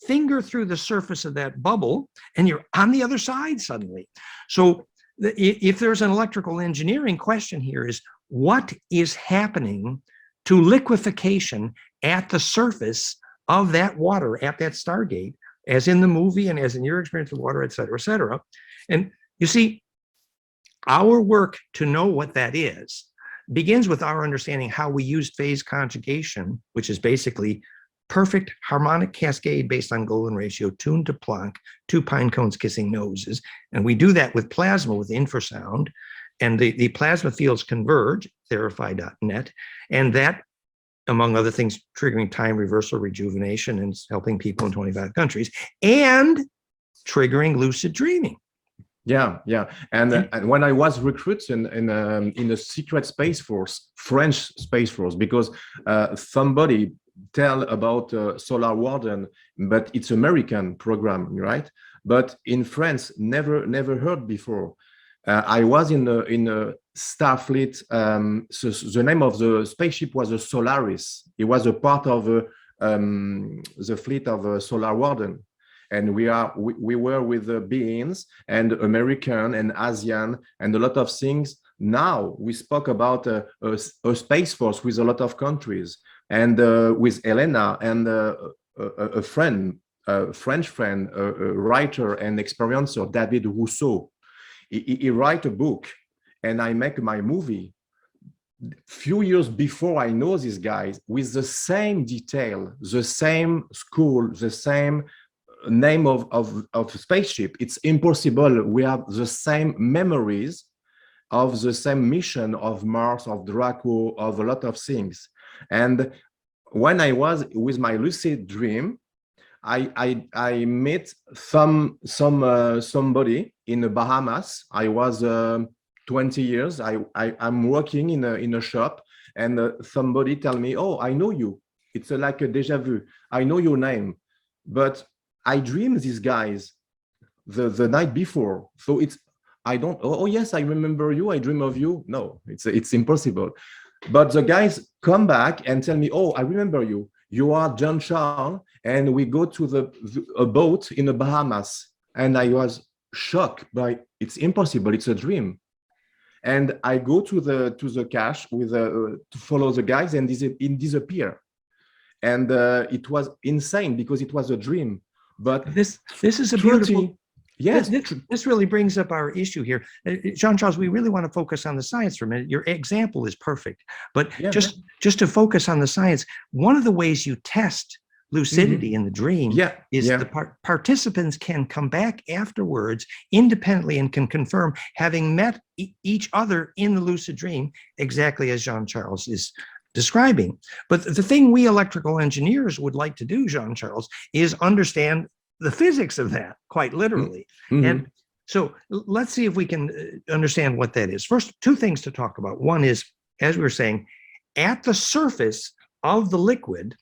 finger through the surface of that bubble, and you're on the other side suddenly. So if there's an electrical engineering question here is, what is happening to liquefaction at the surface of that water at that stargate, as in the movie and as in your experience with water, et cetera, et cetera. And you see, our work to know what that is begins with our understanding how we use phase conjugation, which is basically perfect harmonic cascade based on golden ratio, tuned to Planck, two pine cones kissing noses. And we do that with plasma, with infrasound, and the plasma fields converge, Theraphi.net, and that, among other things, triggering time reversal rejuvenation and helping people in 25 countries, and triggering lucid dreaming. Yeah. And when I was recruited in a secret space force, French space force, because somebody tell about Solar Warden, but it's American program, right? But in France, never heard before. I was in a Starfleet. So the name of the spaceship was a Solaris. It was a part of the fleet of Solar Warden, and we were with the beings and American and Asian and a lot of things Now we spoke about a space force with a lot of countries, and with Elena and a friend, a French friend, a writer and experiencer, David Rousseau. He write a book, and I make my movie. Few years before I know these guys, with the same detail, the same school, the same name of spaceship. It's impossible. We have the same memories of the same mission of Mars, of Draco, of a lot of things. And when I was with my lucid dream, I met somebody in the Bahamas. I was 20 years. I'm working in a shop, and somebody tell me, "Oh, I know you." It's like a deja vu. I know your name, but I dreamed these guys the night before. So it's, I don't, oh yes, I remember you, I dream of you. No, it's impossible. But the guys come back and tell me, "Oh, I remember you. You are Jean Charles," and we go to a boat in the Bahamas. And I was shocked by, it's impossible, it's a dream. And I go to the cache with to follow the guys, and it disappear. And it was insane because it was a dream. But this is a beautiful. Yes, this really brings up our issue here. Jean Charles, we really want to focus on the science for a minute. Your example is perfect, but just to focus on the science, one of the ways you test lucidity in the dream is the participants can come back afterwards independently and can confirm having met each other in the lucid dream, exactly as Jean Charles is describing. But the thing we electrical engineers would like to do, Jean Charles, is understand the physics of that, quite literally. And so let's see if we can understand what that is. First, two things to talk about. One is, as we were saying, at the surface of the liquid,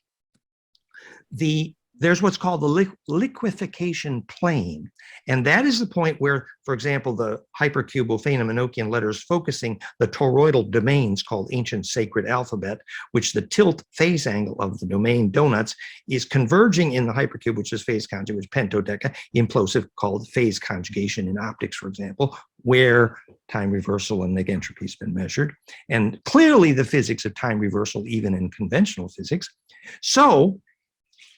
there's what's called the liquefication plane. And that is the point where, for example, the hypercubal Feynman-Enochian letters focusing the toroidal domains called ancient sacred alphabet, which the tilt phase angle of the domain donuts is converging in the hypercube, which is phase conjugate, which is pentodeca, implosive, called phase conjugation in optics, for example, where time reversal and negentropy has been measured. And clearly the physics of time reversal, even in conventional physics. So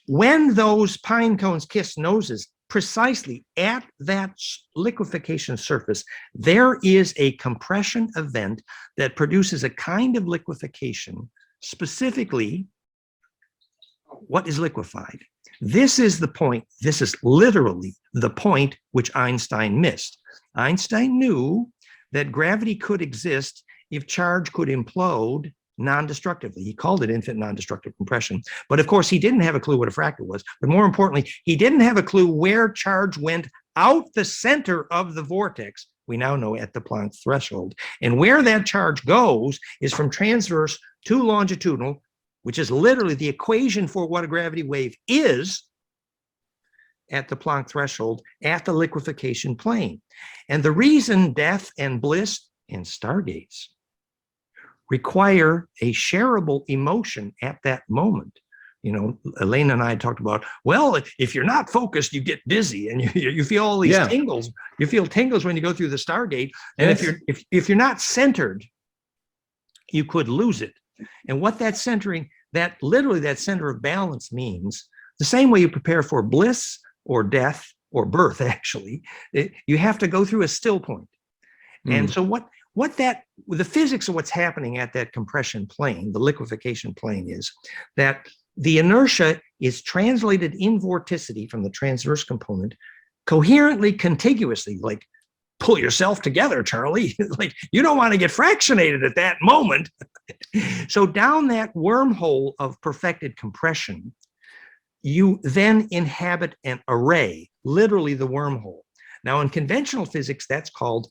when those pine cones kiss noses, precisely at that liquefaction surface, there is a compression event that produces a kind of liquefaction, specifically what is liquefied. This is the point, this is literally the point which Einstein missed. Einstein knew that gravity could exist if charge could implode non-destructively. He called it infinite non-destructive compression. But of course, he didn't have a clue what a fractal was. But more importantly, he didn't have a clue where charge went out the center of the vortex. We now know at the Planck threshold. And where that charge goes is from transverse to longitudinal, which is literally the equation for what a gravity wave is at the Planck threshold, at the liquefaction plane. And the reason death and bliss and stargates require a shareable emotion at that moment. You know, Elena and I talked about, well, if you're not focused, you get dizzy and you feel all these tingles. You feel tingles when you go through the Stargate. And if you're not centered, you could lose it. And what that centering, that literally that center of balance means, the same way you prepare for bliss or death or birth, actually, you have to go through a still point. And so the physics of what's happening at that compression plane, the liquefaction plane, is that the inertia is translated in vorticity from the transverse component coherently, contiguously, like pull yourself together, Charlie. Like you don't want to get fractionated at that moment. So down that wormhole of perfected compression, you then inhabit an array, literally the wormhole. Now in conventional physics, that's called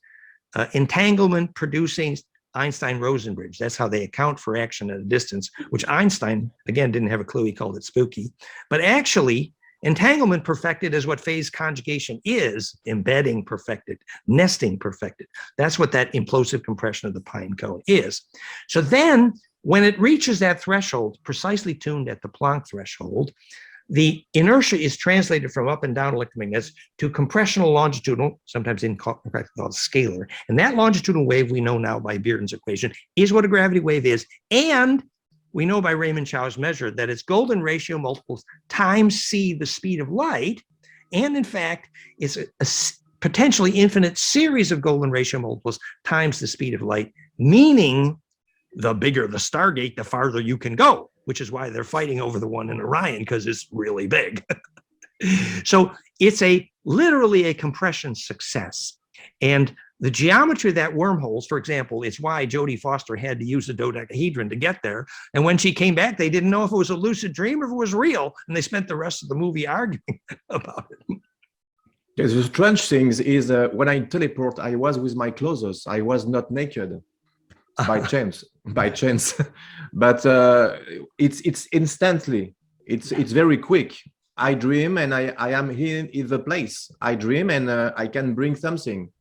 entanglement producing Einstein-Rosen bridge. That's how they account for action at a distance, which Einstein, again, didn't have a clue. He called it spooky. But actually, entanglement perfected is what phase conjugation is, embedding perfected, nesting perfected. That's what that implosive compression of the pine cone is. So then, when it reaches that threshold, precisely tuned at the Planck threshold, the inertia is translated from up and down electromagnets to compressional longitudinal, sometimes called scalar. And that longitudinal wave we know now by Bearden's equation is what a gravity wave is. And we know by Raymond Chow's measure that it's golden ratio multiples times c, the speed of light. And in fact, it's a potentially infinite series of golden ratio multiples times the speed of light, meaning the bigger the Stargate, the farther you can go, which is why they're fighting over the one in Orion, because it's really big. So it's literally a compression success. And the geometry of that wormholes, for example, it's why Jodie Foster had to use the dodecahedron to get there. And when she came back, they didn't know if it was a lucid dream or if it was real. And they spent the rest of the movie arguing about it. Yes, the strange thing is when I teleport, I was with my clothes. I was not naked by chance, but it's instantly. It's very quick. I dream and I am here in the place. I dream and I can bring something.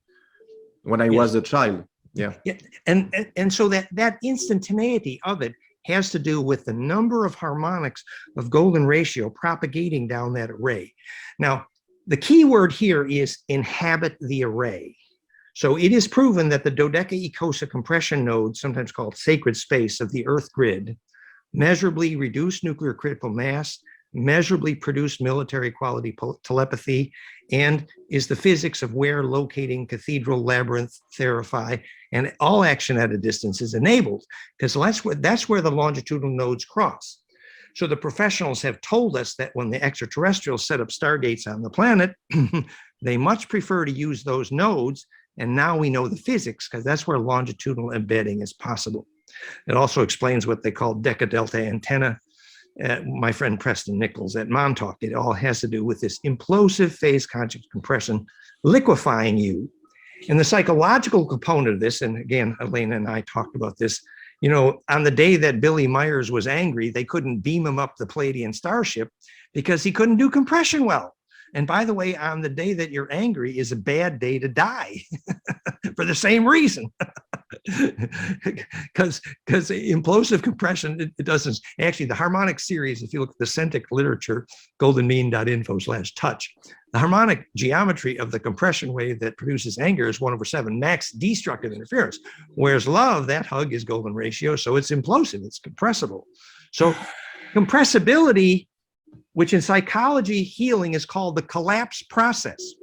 When I was a child, yeah. And so that instantaneity of it has to do with the number of harmonics of golden ratio propagating down that array. Now, the key word here is inhabit the array. So it is proven that the dodecaecosa compression nodes, sometimes called sacred space of the Earth grid, measurably reduce nuclear critical mass, measurably produce military quality telepathy, and is the physics of where locating cathedral, labyrinth, Theraphi, and all action at a distance is enabled, because that's where the longitudinal nodes cross. So the professionals have told us that when the extraterrestrials set up stargates on the planet, they much prefer to use those nodes, and now we know the physics, because that's where longitudinal embedding is possible. It also explains what they call decadelta antenna. My friend Preston Nichols at Montalk, it all has to do with this implosive phase conjugate compression liquefying you. And the psychological component of this, and again, Elena and I talked about this, on the day that Billy Myers was angry, they couldn't beam him up the Palladian starship because he couldn't do compression well. And by the way, on the day that you're angry is a bad day to die for the same reason. Because implosive compression, it doesn't, actually the harmonic series, if you look at the Centric literature, goldenmean.info/touch, the harmonic geometry of the compression wave that produces anger is 1/7 max destructive interference. Whereas love, that hug is golden ratio, so it's implosive, it's compressible. So compressibility, which in psychology healing is called the collapse process.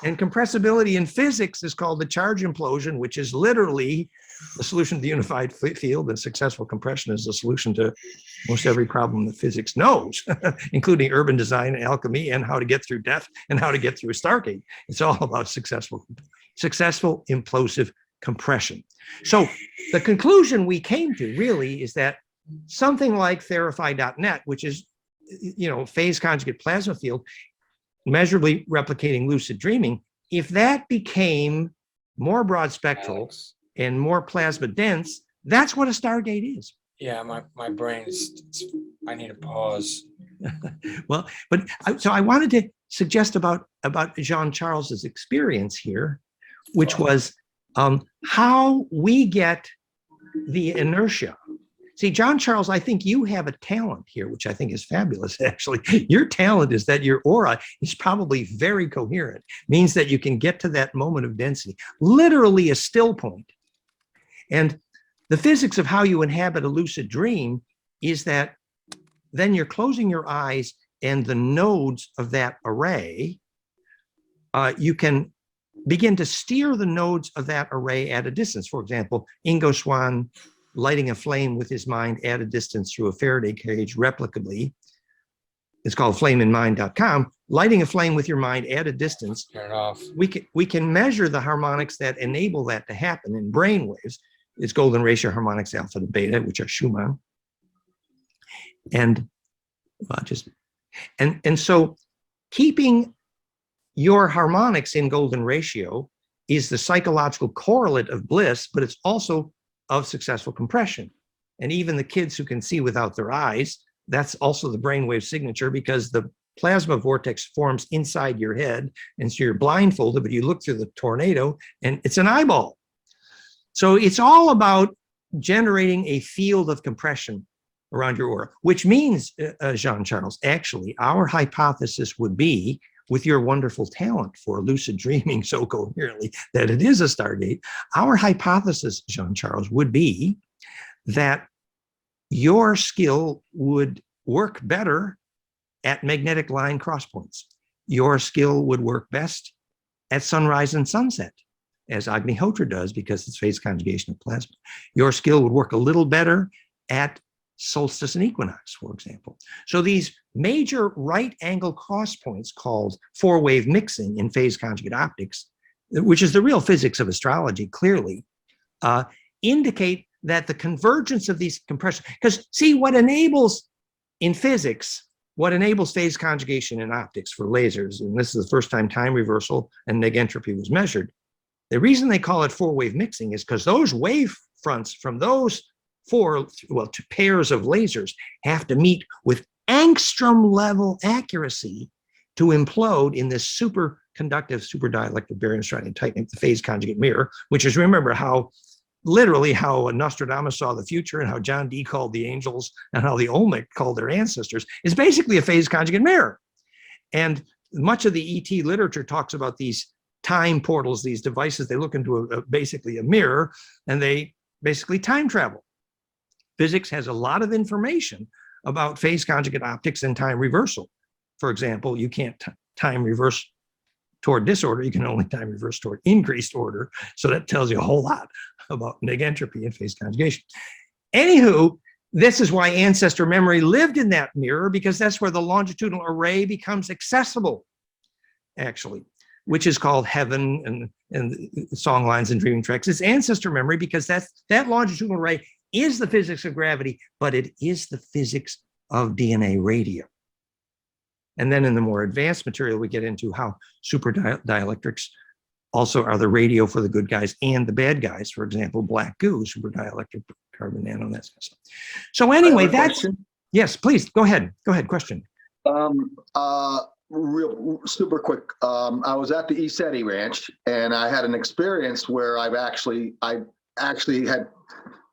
And compressibility in physics is called the charge implosion, which is literally the solution to the unified field, and successful compression is the solution to most every problem that physics knows, including urban design, alchemy, and how to get through death and how to get through a Stargate. It's all about successful implosive compression. So the conclusion we came to really is that something like Theraphi.net, which is phase conjugate plasma field, measurably replicating lucid dreaming, if that became more broad spectral and more plasma dense, that's what a Stargate is. Yeah, my brain is, I need a pause. Well, so I wanted to suggest about Jean Charles's experience here, which was how we get the inertia. See, John Charles, I think you have a talent here, which I think is fabulous, actually. Your talent is that your aura is probably very coherent, means that you can get to that moment of density, literally a still point. And the physics of how you inhabit a lucid dream is that then you're closing your eyes and the nodes of that array, you can begin to steer the nodes of that array at a distance. For example, Ingo Swann lighting a flame with his mind at a distance through a Faraday cage replicably. It's called flameinmind.com. Lighting a flame with your mind at a distance. Turn it off. We can measure the harmonics that enable that to happen in brain waves. It's golden ratio harmonics alpha to beta, which are Schumann. And so keeping your harmonics in golden ratio is the psychological correlate of bliss, but it's also of successful compression. And even the kids who can see without their eyes, that's also the brainwave signature, because the plasma vortex forms inside your head, and so you're blindfolded, but you look through the tornado and it's an eyeball. So it's all about generating a field of compression around your aura, which means, Jean Charles, actually, our hypothesis would be, with your wonderful talent for lucid dreaming so coherently that it is a Stargate, our hypothesis, Jean Charles, would be that your skill would work better at magnetic line crosspoints. Your skill would work best at sunrise and sunset, as Agnihotra does, because it's phase conjugation of plasma. Your skill would work a little better at solstice and equinox, for example. So these major right angle cross points, called four-wave mixing in phase conjugate optics, which is the real physics of astrology, clearly, indicate that the convergence of these compressions, because see, what enables in physics, what enables phase conjugation in optics for lasers, and this is the first time time reversal and negentropy was measured, the reason they call it four-wave mixing is because those wave fronts from those two pairs of lasers have to meet with angstrom level accuracy to implode in this superconductive, superdielectric baryon strontium titanate, the phase conjugate mirror, which is, remember, how literally how Nostradamus saw the future and how John Dee called the angels and how the Olmec called their ancestors, is basically a phase conjugate mirror. And much of the ET literature talks about these time portals, these devices. They look into basically a mirror, and they basically time travel. Physics has a lot of information about phase conjugate optics and time reversal. For example, you can't time reverse toward disorder, you can only time reverse toward increased order. So that tells you a whole lot about negentropy and phase conjugation. Anywho, this is why ancestor memory lived in that mirror, because that's where the longitudinal array becomes accessible, actually, which is called heaven and song lines and dreaming tracks. It's ancestor memory because that longitudinal array is the physics of gravity, but it is the physics of DNA radio. And then in the more advanced material, we get into how super dielectrics also are the radio for the good guys and the bad guys. For example, black goo, super dielectric carbon nano, that kind of stuff. So anyway, that's, yes, please, go ahead. Go ahead, question. Real super quick. I was at the ESETI ranch, and I had an experience where I actually had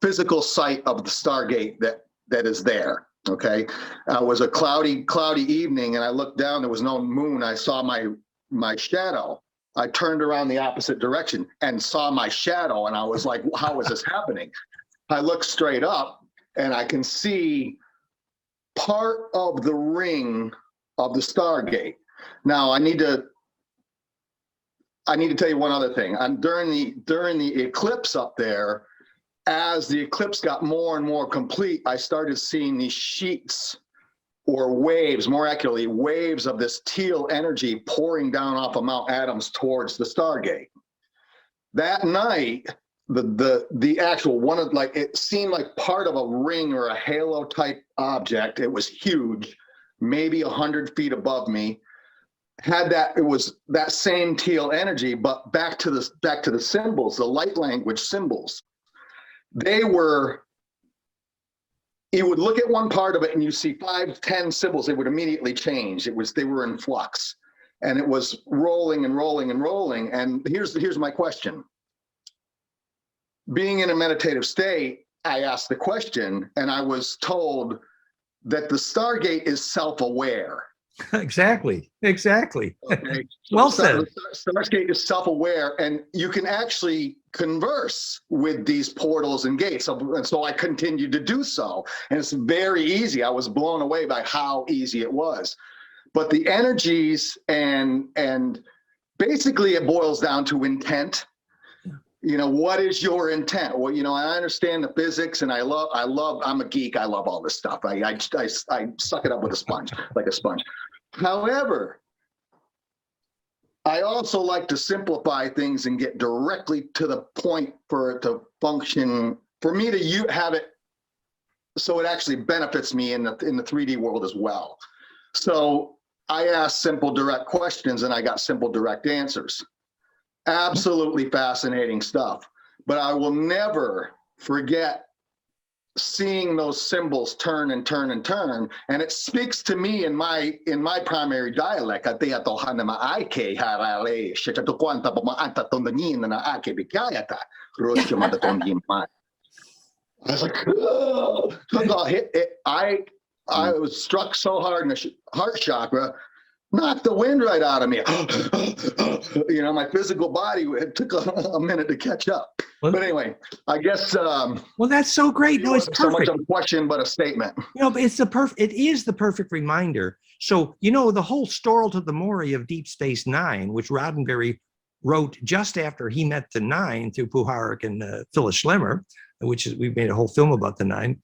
physical sight of the Stargate that is there. Okay, it was a cloudy evening, and I looked down. There was no moon. I saw my shadow. I turned around the opposite direction and saw my shadow, and I was like, "How is this happening?" I looked straight up, and I can see part of the ring of the Stargate. Now, I need to tell you one other thing. During the eclipse up there, as the eclipse got more and more complete, I started seeing these sheets or waves, more accurately, waves of this teal energy pouring down off of Mount Adams towards the Stargate. That night, the actual one of, like, it seemed like part of a ring or a halo type object. It was huge, maybe 100 feet above me. It was that same teal energy, but back to the symbols, the light language symbols. You would look at one part of it and you see 5, 10 symbols, they would immediately change. They were in flux, and it was rolling and rolling and rolling. And here's my question. Being in a meditative state, I asked the question, and I was told that the Stargate is self-aware. Exactly. Okay. Well said. Stargate is self-aware, and you can actually converse with these portals and gates. And so I continued to do so. And it's very easy. I was blown away by how easy it was. But the energies and basically it boils down to intent. You know, what is your intent? Well, you know, I understand the physics, and I'm a geek. I love all this stuff. I suck it up with a sponge, like a sponge. However, I also like to simplify things and get directly to the point for it to function, for me to have it so it actually benefits me in the 3D world as well. So I asked simple, direct questions, and I got simple, direct answers. Absolutely fascinating stuff. But I will never forget seeing those symbols turn and turn and turn. And it speaks to me in my primary dialect. I was like, oh, I was struck so hard in the heart chakra, knocked the wind right out of me. You know, my physical body, it took a minute to catch up. But anyway, I guess. Well, that's so great. No, it's perfect. So much of a question, but a statement. You know, but it is the perfect reminder. So, you know, the whole Storl to the Maury of Deep Space Nine, which Roddenberry wrote just after he met the Nine through Puharich and Phyllis Schlemmer, which is, we've made a whole film about the Nine.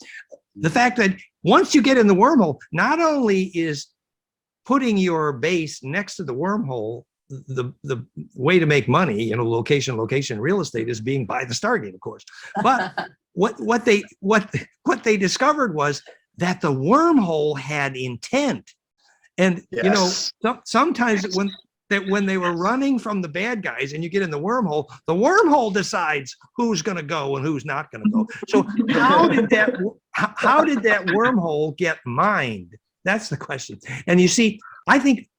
The fact that once you get in the wormhole, not only is putting your base next to the wormhole the way to make money, you know, location real estate is being by the Stargate, of course. But what they discovered was that the wormhole had intent. And you know, sometimes when they were running from the bad guys and you get in the wormhole decides who's going to go and who's not going to go. So how did that wormhole get mined? That's the question. And you see, I think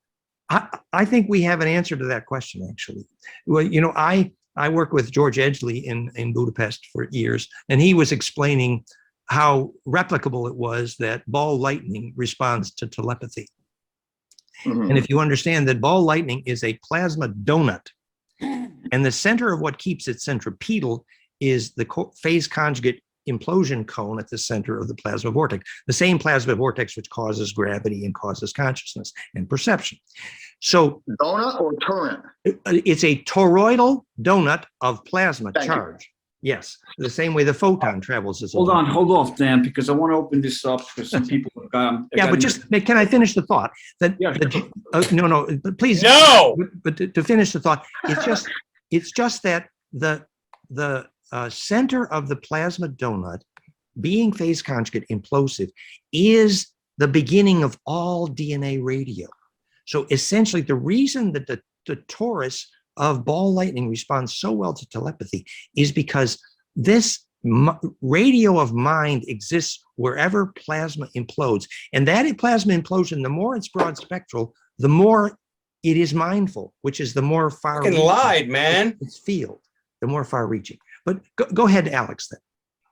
we have an answer to that question, actually. Well, you know, I worked with George Edgley in Budapest for years, and he was explaining how replicable it was that ball lightning responds to telepathy. Mm-hmm. And if you understand that ball lightning is a plasma donut, and the center of what keeps it centripetal is the phase conjugate implosion cone at the center of the plasma vortex, the same plasma vortex which causes gravity and causes consciousness and perception. So donut or torrent? It's a toroidal donut of plasma charge. Yes, the same way the photon travels as hold off, Dan, because I want to open this up because some people have got. Yeah, but just can I finish the thought? That no, but please. No. But to finish the thought, it's just that the center of the plasma donut, being phase conjugate implosive, is the beginning of all DNA radio. So essentially, the reason that the torus of ball lightning responds so well to telepathy is because this radio of mind exists wherever plasma implodes. And that plasma implosion, the more it's broad spectral, the more it is mindful, which is the more far fucking lied, man. Its field, the more far reaching. But go ahead, Alex, then.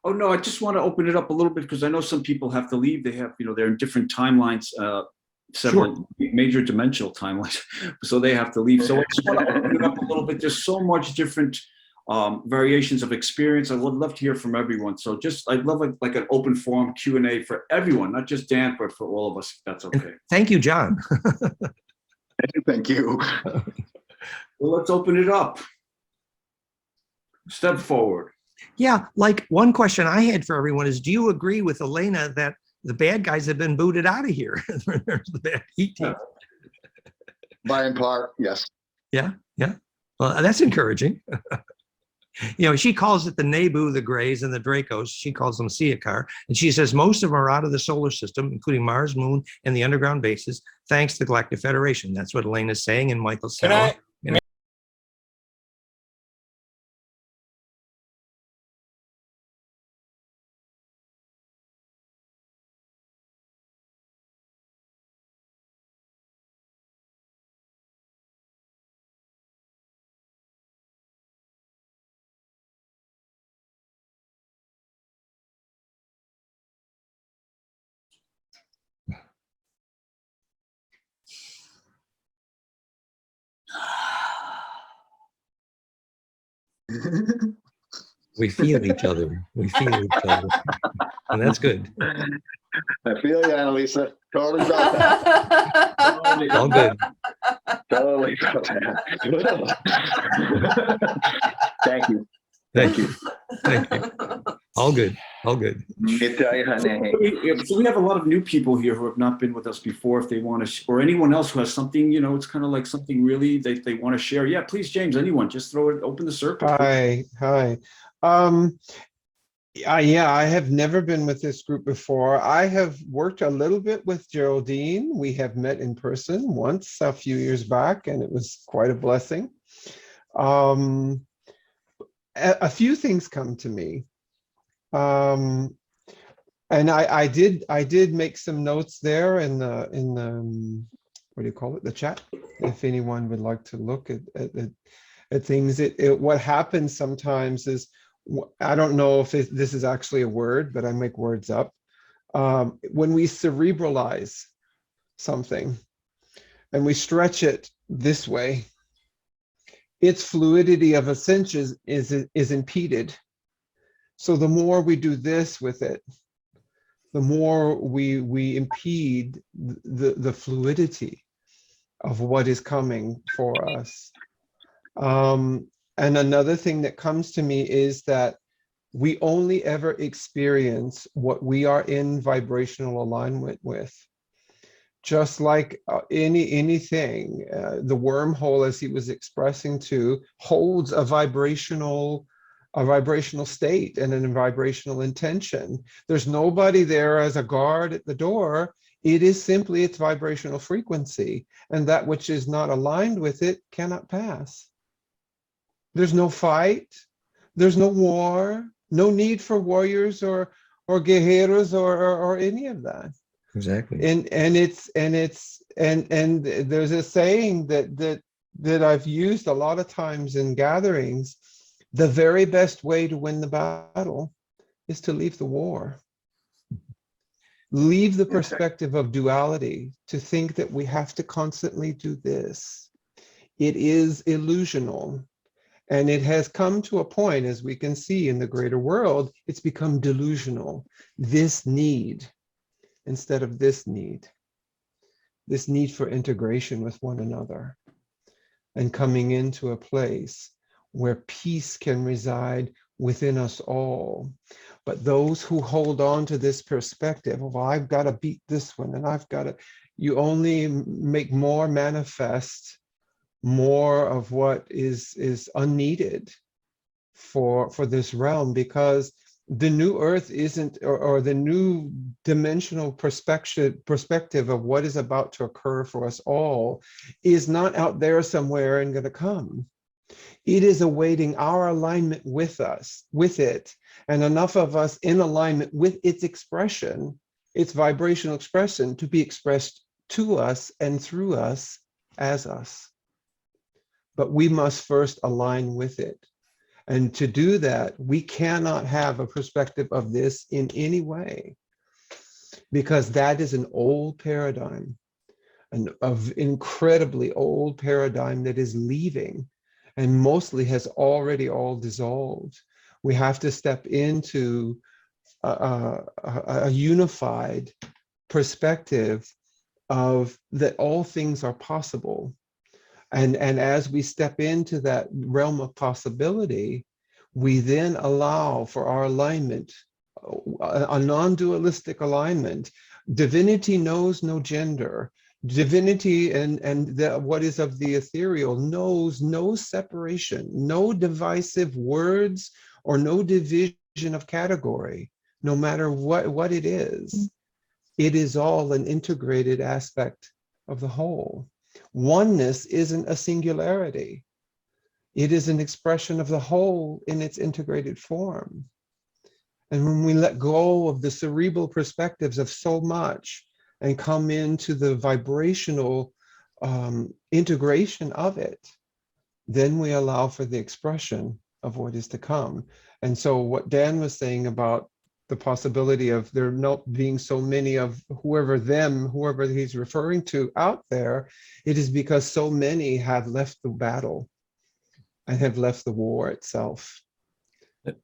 Oh, no, I just want to open it up a little bit because I know some people have to leave. They have, you know, they're in different timelines, several major dimensional timelines, so they have to leave. So I just want to open it up a little bit. There's so much different variations of experience. I would love to hear from everyone. So I'd love like an open forum Q&A for everyone, not just Dan, but for all of us, if that's okay. And thank you, John. Thank you. Well, let's open it up. Step forward. Yeah, like one question I had for everyone is, do you agree with Elena that the bad guys have been booted out of here? There's the bad ET. By and part, yes. Yeah. Well, that's encouraging. You know, she calls it the Nebu, the Greys, and the Dracos. She calls them Siakar. And she says most of them are out of the solar system, including Mars, Moon, and the underground bases, thanks to the Galactic Federation. That's what Elena's saying, and Michael's saying. We feel each other. And that's good. I feel you, Annalisa. Totally felt that. All good. Totally felt that. Thank you. Thank you. All good. So we have a lot of new people here who have not been with us before. If they want to, or anyone else who has something, you know, it's kind of like something really they want to share. Yeah, please, James, anyone, just throw it, open the circle. Hi. Yeah, I have never been with this group before. I have worked a little bit with Geraldine. We have met in person once a few years back, and it was quite a blessing. A few things come to me. And I did make some notes there in the what do you call it, the chat, if anyone would like to look at things. What happens sometimes is I don't know if this is actually a word, but I make words up. When we cerebralize something and we stretch it this way, its fluidity of ascension is impeded. So the more we do this with it, the more we impede the fluidity of what is coming for us. And another thing that comes to me is that we only ever experience what we are in vibrational alignment with. Just like anything, the wormhole, as he was expressing to, holds a vibrational state and a vibrational intention. There's nobody there as a guard at the door. It is simply its vibrational frequency, and that which is not aligned with it cannot pass. There's no fight, there's no war, no need for warriors or guerreros or any of that. Exactly. And there's a saying that I've used a lot of times in gatherings: the very best way to win the battle is to leave the war. Leave the perspective of duality, to think that we have to constantly do this. It is illusional. And it has come to a point, as we can see in the greater world, it's become delusional. This need, instead of this need for integration with one another, and coming into a place where peace can reside within us all. But those who hold on to this perspective of, well, I've got to beat this one, and I've got to, you only make more manifest more of what is unneeded for this realm, because the new earth isn't, or the new dimensional perspective of what is about to occur for us all is not out there somewhere and going to come. It is awaiting our alignment with us, with it, and enough of us in alignment with its expression, its vibrational expression, to be expressed to us and through us as us. But we must first align with it. And to do that, we cannot have a perspective of this in any way, because that is an old paradigm, an incredibly old paradigm that is leaving and mostly has already all dissolved. We have to step into a unified perspective of that all things are possible. And as we step into that realm of possibility, we then allow for our alignment, a non-dualistic alignment. Divinity knows no gender. Divinity and what is of the ethereal knows no separation, no divisive words, or no division of category, no matter what it is. It is all an integrated aspect of the whole. Oneness isn't a singularity. It is an expression of the whole in its integrated form. And when we let go of the cerebral perspectives of so much and come into the vibrational integration of it, then we allow for the expression of what is to come. And so what Dan was saying about the possibility of there not being so many of whoever he's referring to out there, it is because so many have left the battle and have left the war itself.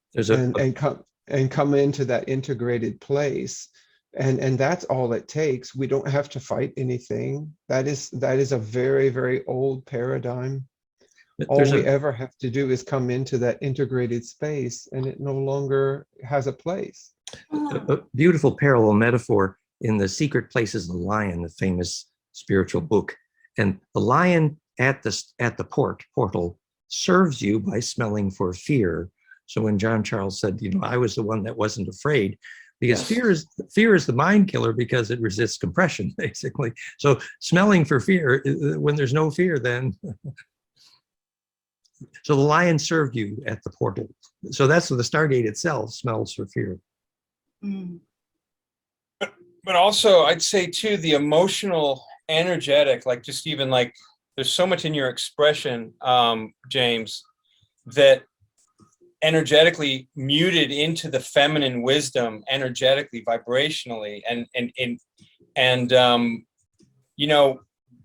And come into that integrated place. And that's all it takes. We don't have to fight anything. That is a very, very old paradigm. All we ever have to do is come into that integrated space, and it no longer has a place. A beautiful parallel metaphor in The Secret Places of the Lion, the famous spiritual book. And the lion at the portal serves you by smelling for fear. So when Jean Charles said, I was the one that wasn't afraid, because yes, fear is the mind killer, because it resists compression, basically. So smelling for fear, when there's no fear, then. So the lion served you at the portal. So that's what the Stargate itself smells for fear. Mm. But also, I'd say too, the emotional, energetic, like just even like, there's so much in your expression, James, that energetically muted into the feminine wisdom, energetically, vibrationally, and you know,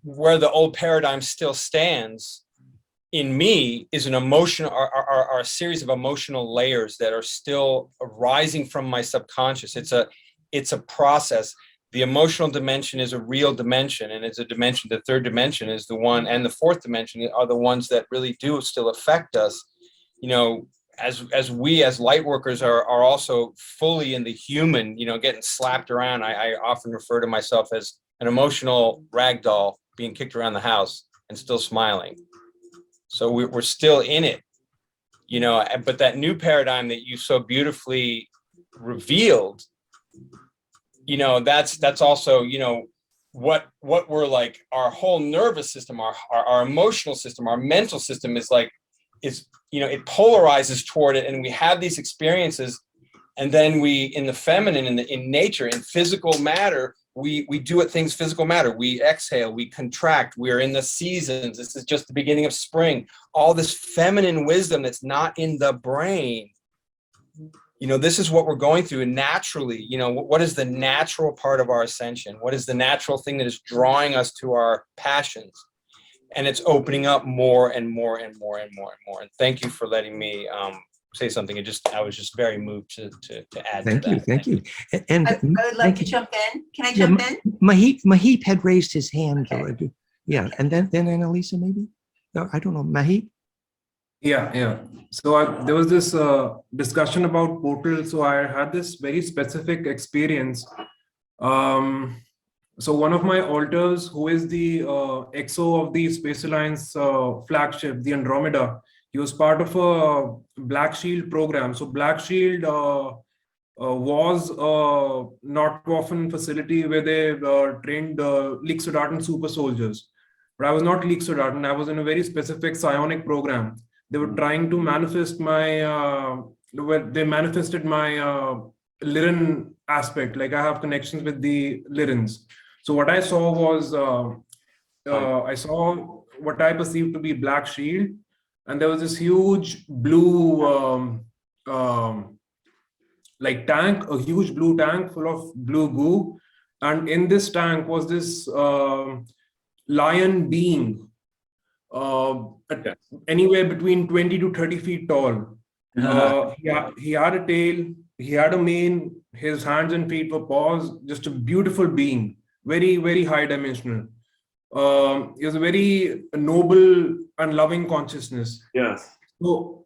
where the old paradigm still stands in me is an emotional, are a series of emotional layers that are still arising from my subconscious. It's a process. The emotional dimension is a real dimension, and it's a dimension. The third dimension is the one, and the fourth dimension are the ones that really do still affect us. You know, as we as light workers are also fully in the human, you know, getting slapped around. I often refer to myself as an emotional rag doll being kicked around the house and still smiling. So we're still in it, you know, but that new paradigm that you so beautifully revealed, you know, that's also, you know, what we're like, our whole nervous system, our emotional system, our mental system is like, you know, it polarizes toward it, and we have these experiences, and then we, in the feminine, in nature, in physical matter, we do it, things physical matter. We exhale, we contract, we're in the seasons. This is just the beginning of spring. All this feminine wisdom that's not in the brain. You know, this is what we're going through. And naturally, you know, what is the natural part of our ascension? What is the natural thing that is drawing us to our passions? And it's opening up more and more and more and more and more. And thank you for letting me say something. I was just very moved to add to that. Thank you. And I would like to jump in. Can I jump in? Mahip had raised his hand. Okay. Yeah, and then Annalisa, maybe? No, I don't know. Mahip? Yeah. So there was this discussion about portals. So I had this very specific experience. So one of my alters, who is the XO of the Space Alliance flagship, the Andromeda, he was part of a Black Shield program. So Black Shield was a not-for-profit facility where they trained Liquefication super soldiers. But I was not Liquefication. I was in a very specific psionic program. They were trying to manifest they manifested my Lyran aspect. Like I have connections with the Lyrans. So what I saw was, I saw what I perceived to be Black Shield. And there was this huge blue, like tank, a huge blue tank full of blue goo. And in this tank was this lion being, anywhere between 20 to 30 feet tall. He had a tail, he had a mane, his hands and feet were paws, just a beautiful being, very, very high dimensional. He was a very noble and loving consciousness. Yes. So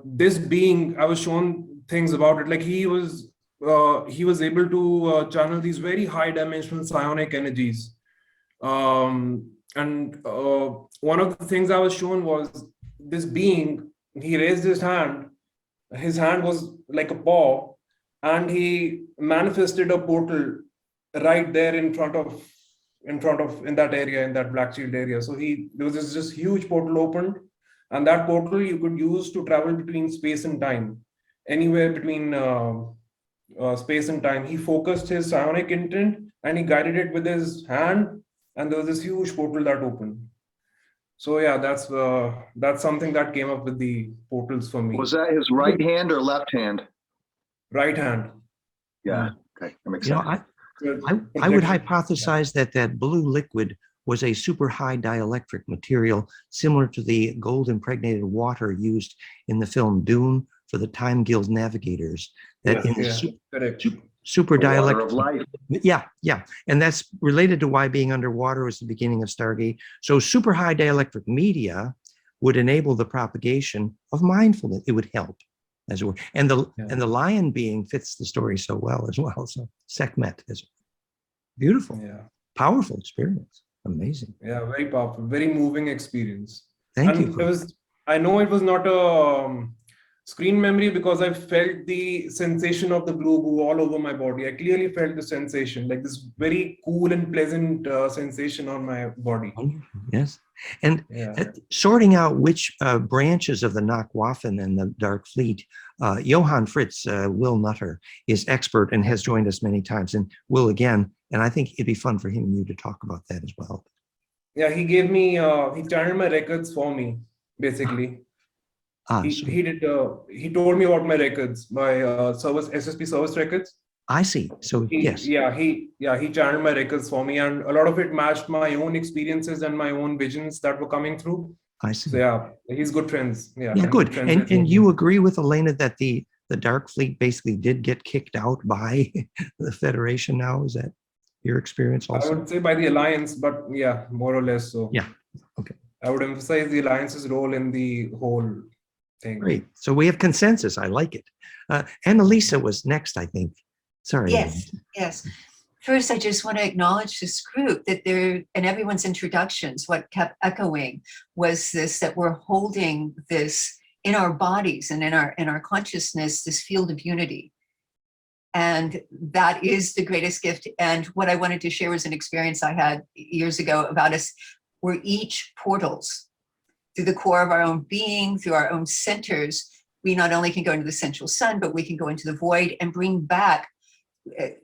this being, I was shown things about it, like he was able to channel these very high dimensional psionic energies. And one of the things I was shown was this being, he raised his hand was like a paw, and he manifested a portal right there in that area, in that Black Shield area. So there was this huge portal opened, and that portal you could use to travel between space and time, anywhere between space and time. He focused his psionic intent and he guided it with his hand, and there was this huge portal that opened. So yeah, that's something that came up with the portals for me. Was that his right hand or left hand? Right hand. Yeah. Okay, that makes sense. I would hypothesize that blue liquid was a super high dielectric material similar to the gold impregnated water used in the film Dune for the Time Guild navigators. Super dielectric. Of life. Yeah. And that's related to why being underwater was the beginning of Stargate. So super high dielectric media would enable the propagation of mindfulness. It would help, as it were. And the lion being fits the story so well as well. So Sekhmet is beautiful, powerful experience. Amazing. Yeah, very powerful, very moving experience. Thank you. I know it was not a screen memory because I felt the sensation of the blue goo all over my body. I clearly felt the sensation, like this very cool and pleasant sensation on my body. Yes. And sorting out which branches of the Nachtwaffen and the Dark Fleet, Johann Fritz, Will Nutter, is expert and has joined us many times, and will again. And I think it'd be fun for him and you to talk about that as well. Yeah, he gave me, he channeled my records for me, basically. He did. He told me about my records, my service SSP service records. I see. So yes. He channeled my records for me, and a lot of it matched my own experiences and my own visions that were coming through. I see. So yeah, he's good friends. Yeah, Yeah, I'm good. friends with And him. you agree with Elena that the Dark Fleet basically did get kicked out by the Federation now? Is that your experience I also? would say by the Alliance, but yeah, more or less so. Yeah. Okay. I would emphasize the Alliance's role in the whole thing. Great. So we have consensus. I like it. Annalisa was next, I think. Sorry. Yes, yes. First, I just want to acknowledge this group that they're, in everyone's introductions, what kept echoing was this, that we're holding this in our bodies and in our consciousness, this field of unity. And that is the greatest gift. And what I wanted to share was an experience I had years ago about us. We're each portals through the core of our own being, through our own centers. We not only can go into the central sun, but we can go into the void and bring back,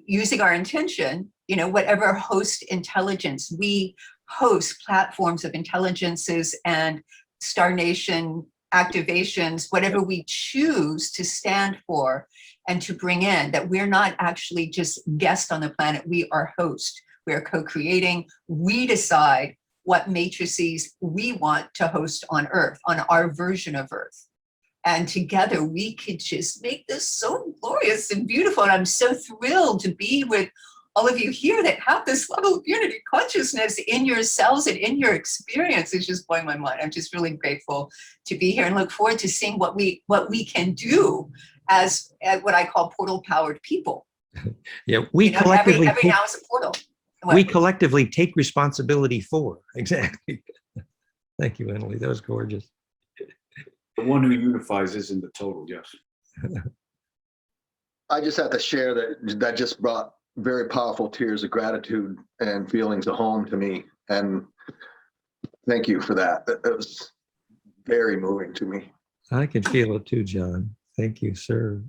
using our intention, whatever host intelligence. We host platforms of intelligences and Star Nation activations, whatever we choose to stand for and to bring in, that we're not actually just guests on the planet, we are host. We are co-creating. We decide what matrices we want to host on Earth, on our version of Earth. And together we could just make this so glorious and beautiful. And I'm so thrilled to be with all of you here that have this level of unity consciousness in yourselves and in your experience. It's just blowing my mind. I'm just really grateful to be here and look forward to seeing what we can do as what I call portal powered people. Yeah, we collectively every now is a portal. we collectively take responsibility for. Exactly. Thank you, Emily. That was gorgeous. The one who unifies is in the total, yes. I just have to share that just brought very powerful tears of gratitude and feelings of home to me. And thank you for that. That was very moving to me. I can feel it too, John. Thank you, sir.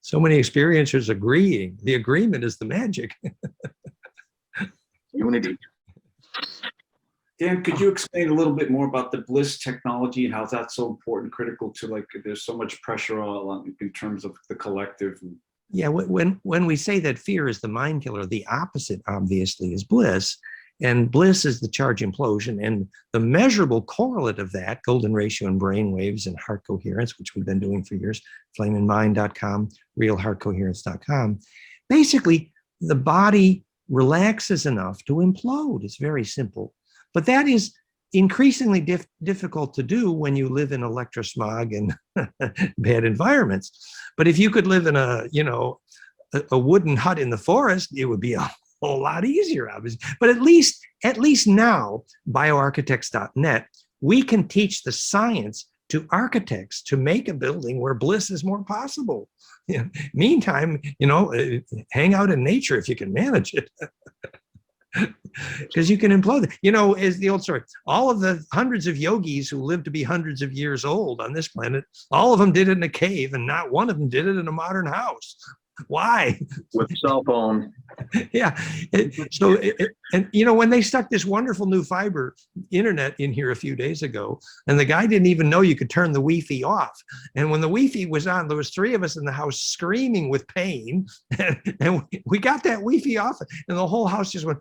So many experiencers agreeing. The agreement is the magic. Unity. Dan, could you explain a little bit more about the bliss technology and how that's so important, critical to, like, there's so much pressure on in terms of the collective? Yeah, when we say that fear is the mind killer, the opposite obviously is bliss. And bliss is the charge implosion. And the measurable correlate of that, golden ratio in brain waves and heart coherence, which we've been doing for years, flameinmind.com, realheartcoherence.com. Basically, the body relaxes enough to implode. It's very simple. But that is increasingly difficult to do when you live in electrosmog and bad environments. But if you could live in a wooden hut in the forest, it would be a whole lot easier, obviously. But at least now, bioarchitects.net, we can teach the science to architects to make a building where bliss is more possible. Meantime, hang out in nature if you can manage it. Because you can implode it. Is the old story. All of the hundreds of yogis who lived to be hundreds of years old on this planet, all of them did it in a cave, and not one of them did it in a modern house. Why? With cell phone. Yeah. So, when they stuck this wonderful new fiber internet in here a few days ago, and the guy didn't even know you could turn the Wi-Fi off. And when the Wi-Fi was on, there was 3 of us in the house screaming with pain. And we got that Wi-Fi off, and the whole house just went,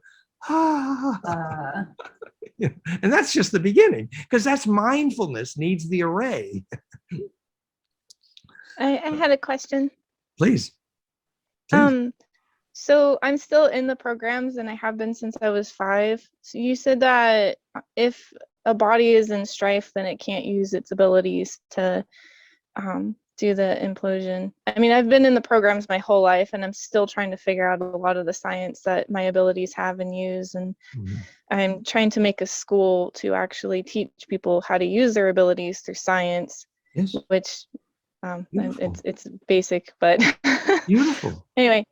ah. And that's just the beginning, because that's mindfulness needs the array. I had a question. Please. So I'm still in the programs, and I have been since I was 5. So you said that if a body is in strife, then it can't use its abilities to do the implosion. I mean, I've been in the programs my whole life, and I'm still trying to figure out a lot of the science that my abilities have and use. And I'm trying to make a school to actually teach people how to use their abilities through science, which it's basic, but beautiful. Anyway,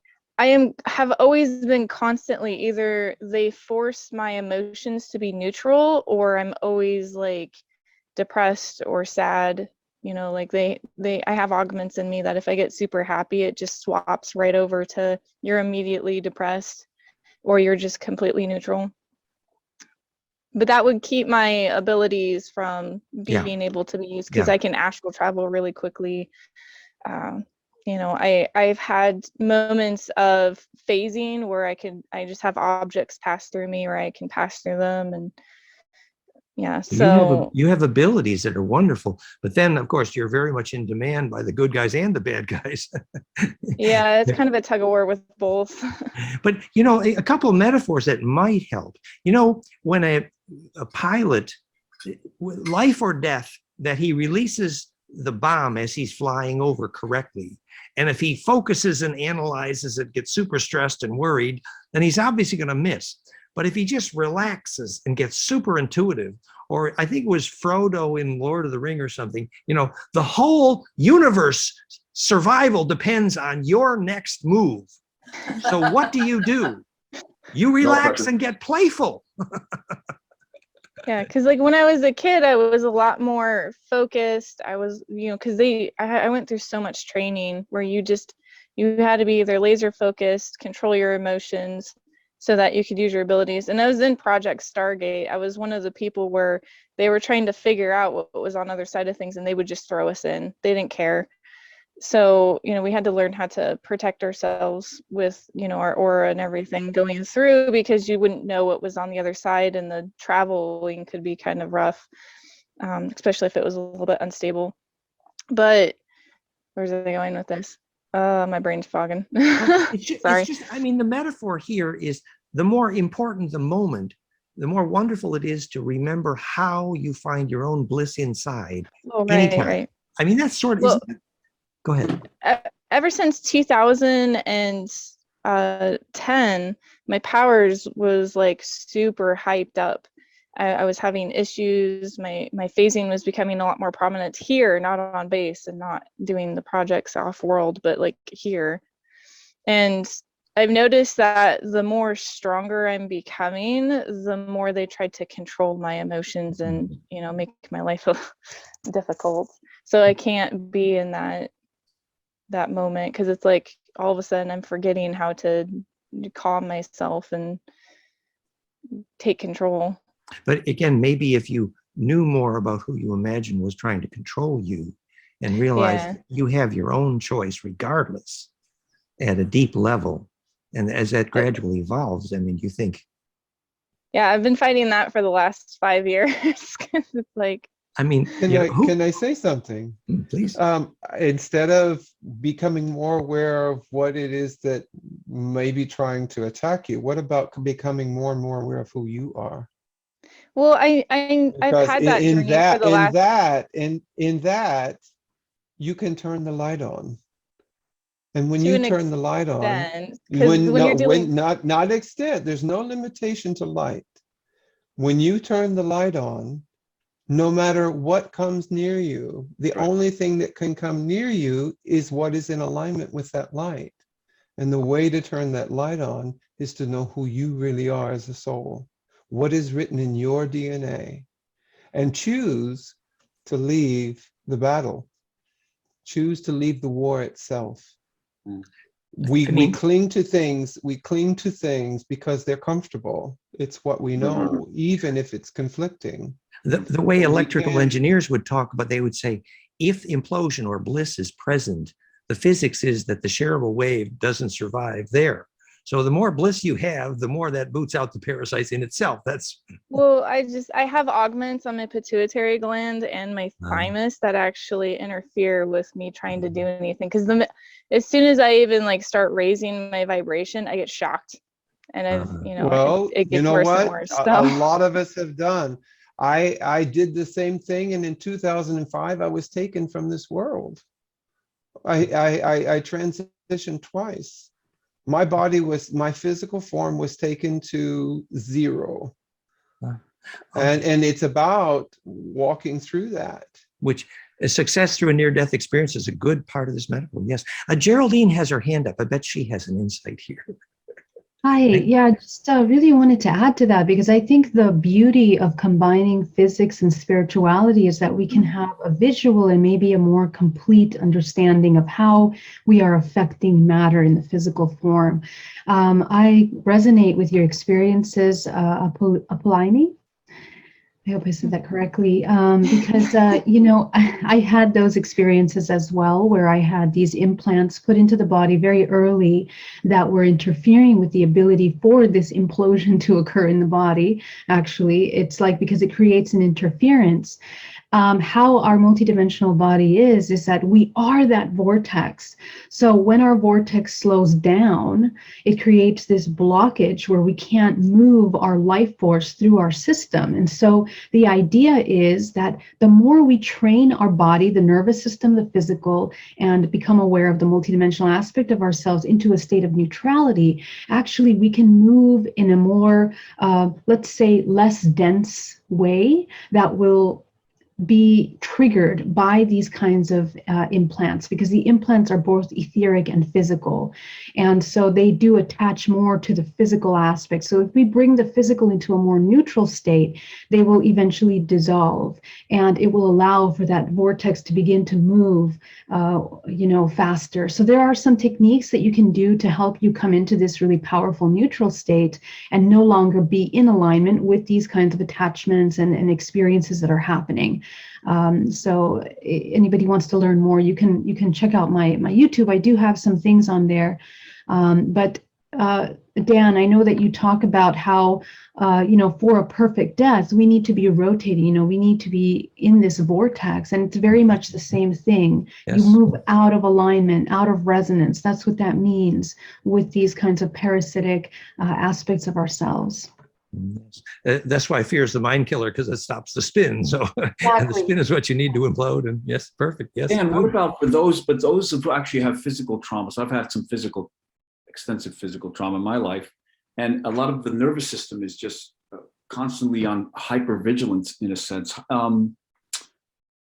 have always been constantly, either they force my emotions to be neutral, or I'm always like depressed or sad. Like I have augments in me that if I get super happy, it just swaps right over to you're immediately depressed, or you're just completely neutral. but that would keep my abilities from Yeah. being able to be used because Yeah. I can astral travel really quickly. You know, I've had moments of phasing where I just have objects pass through me, or I can pass through them, and yeah. So You have abilities that are wonderful, but then of course you're very much in demand by the good guys and the bad guys. yeah, it's kind of a tug of war with both. But you know, a couple of metaphors that might help. You know, when a pilot, life or death, that he releases the bomb as he's flying over correctly, and if he focuses and analyzes it, gets super stressed and worried, then he's obviously going to miss. But if he just relaxes and gets super intuitive, or I think it was Frodo in Lord of the Ring or something, you know, the whole universe survival depends on your next move. So what do? You relax and get playful. Yeah, because like when I was a kid, I was a lot more focused. I was, you know, because I went through so much training where you had to be either laser focused, control your emotions so that you could use your abilities. And I was in Project Stargate. I was one of the people where they were trying to figure out what was on the other side of things, and they would just throw us in. They didn't care. So, you know, we had to learn how to protect ourselves with, you know, our aura and everything going through, because you wouldn't know what was on the other side, and the traveling could be kind of rough, especially if it was a little bit unstable. But where's it going with this? My brain's fogging. Sorry. I mean, the metaphor here is the more important the moment, the more wonderful it is to remember how you find your own bliss inside. Oh, anytime. right. I mean, that's sort of, Well, go ahead. Ever since 2010, my powers was like super hyped up. I was having issues. My phasing was becoming a lot more prominent here, not on base and not doing the projects off world, but like here. And I've noticed that the more stronger I'm becoming, the more they try to control my emotions and, you know, make my life difficult. So I can't be in that moment, because it's like all of a sudden I'm forgetting how to calm myself and take control. But again, maybe if you knew more about who you imagine was trying to control you and realized Yeah. you have your own choice regardless at a deep level, and as that gradually evolves, I mean, you think, Yeah, I've been fighting that for the last 5 years. 'Cause it's like, I mean, Can I say something? Please. Instead of becoming more aware of what it is that may be trying to attack you, what about becoming more and more aware of who you are? well, I've Because had that journey for the last. in that, you can turn the light on. And when To you an turn the light on, extent, 'cause when you're dealing- not extent, there's no limitation to light. When you turn the light on, no matter what comes near you, the only thing that can come near you is what is in alignment with that light. And the way to turn that light on is to know who you really are as a soul, what is written in your DNA, and choose to leave the battle, choose to leave the war itself. We cling to things because they're comfortable. It's what we know, even if it's conflicting. the way electrical engineers would talk about, they would say, if implosion or bliss is present, the physics is that the shareable wave doesn't survive there. So the more bliss you have, the more that boots out the parasites in itself. That's Well, I have augments on my pituitary gland and my thymus that actually interfere with me trying to do anything. Because as soon as I even like start raising my vibration, I get shocked, and Well, it gets you know worse what? and worse. A So. lot of us have done. I did the same thing, and in 2005, I was taken from this world. I transitioned twice. My physical form was taken to 0. And it's about walking through that. which a success through a near-death experience is a good part of this medical. Yes. Geraldine has her hand up. I bet she has an insight here. Hi, yeah, I just really wanted to add to that, because I think the beauty of combining physics and spirituality is that we can have a visual and maybe a more complete understanding of how we are affecting matter in the physical form. I resonate with your experiences, Apollymi. I hope I said that correctly, because, I had those experiences as well, where I had these implants put into the body very early that were interfering with the ability for this implosion to occur in the body. Actually, it's like, because it creates an interference. How our multidimensional body is that we are that vortex. So when our vortex slows down, it creates this blockage where we can't move our life force through our system. And so the idea is that the more we train our body, the nervous system, the physical, and become aware of the multidimensional aspect of ourselves into a state of neutrality, actually we can move in a more, let's say, less dense way that will be triggered by these kinds of implants, because the implants are both etheric and physical. And so they do attach more to the physical aspect. So if we bring the physical into a more neutral state, they will eventually dissolve, and it will allow for that vortex to begin to move, faster. So there are some techniques that you can do to help you come into this really powerful neutral state and no longer be in alignment with these kinds of attachments and experiences that are happening. So anybody wants to learn more, you can check out my YouTube. I do have some things on there. But Dan, I know that you talk about how, for a perfect death, we need to be rotating, we need to be in this vortex, and it's very much the same thing. Yes. You move out of alignment, out of resonance. That's what that means with these kinds of parasitic aspects of ourselves. Yes. That's why fear is the mind killer, because it stops the spin. So and the spin is what you need to implode. And yes, perfect. Yes. And what about for those who actually have physical trauma? So I've had some extensive physical trauma in my life, and a lot of the nervous system is just constantly on hypervigilance in a sense.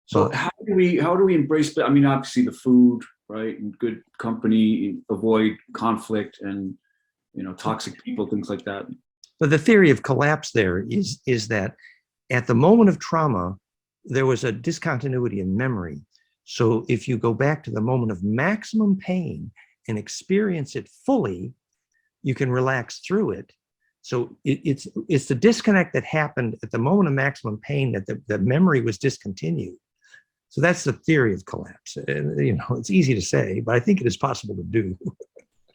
So how do we embrace? I mean, obviously the food, right, and good company, avoid conflict, and toxic people, things like that. But the theory of collapse there is that at the moment of trauma, there was a discontinuity in memory. So if you go back to the moment of maximum pain and experience it fully, you can relax through it. So it's the disconnect that happened at the moment of maximum pain that the memory was discontinued. So that's the theory of collapse. It's easy to say, but I think it is possible to do.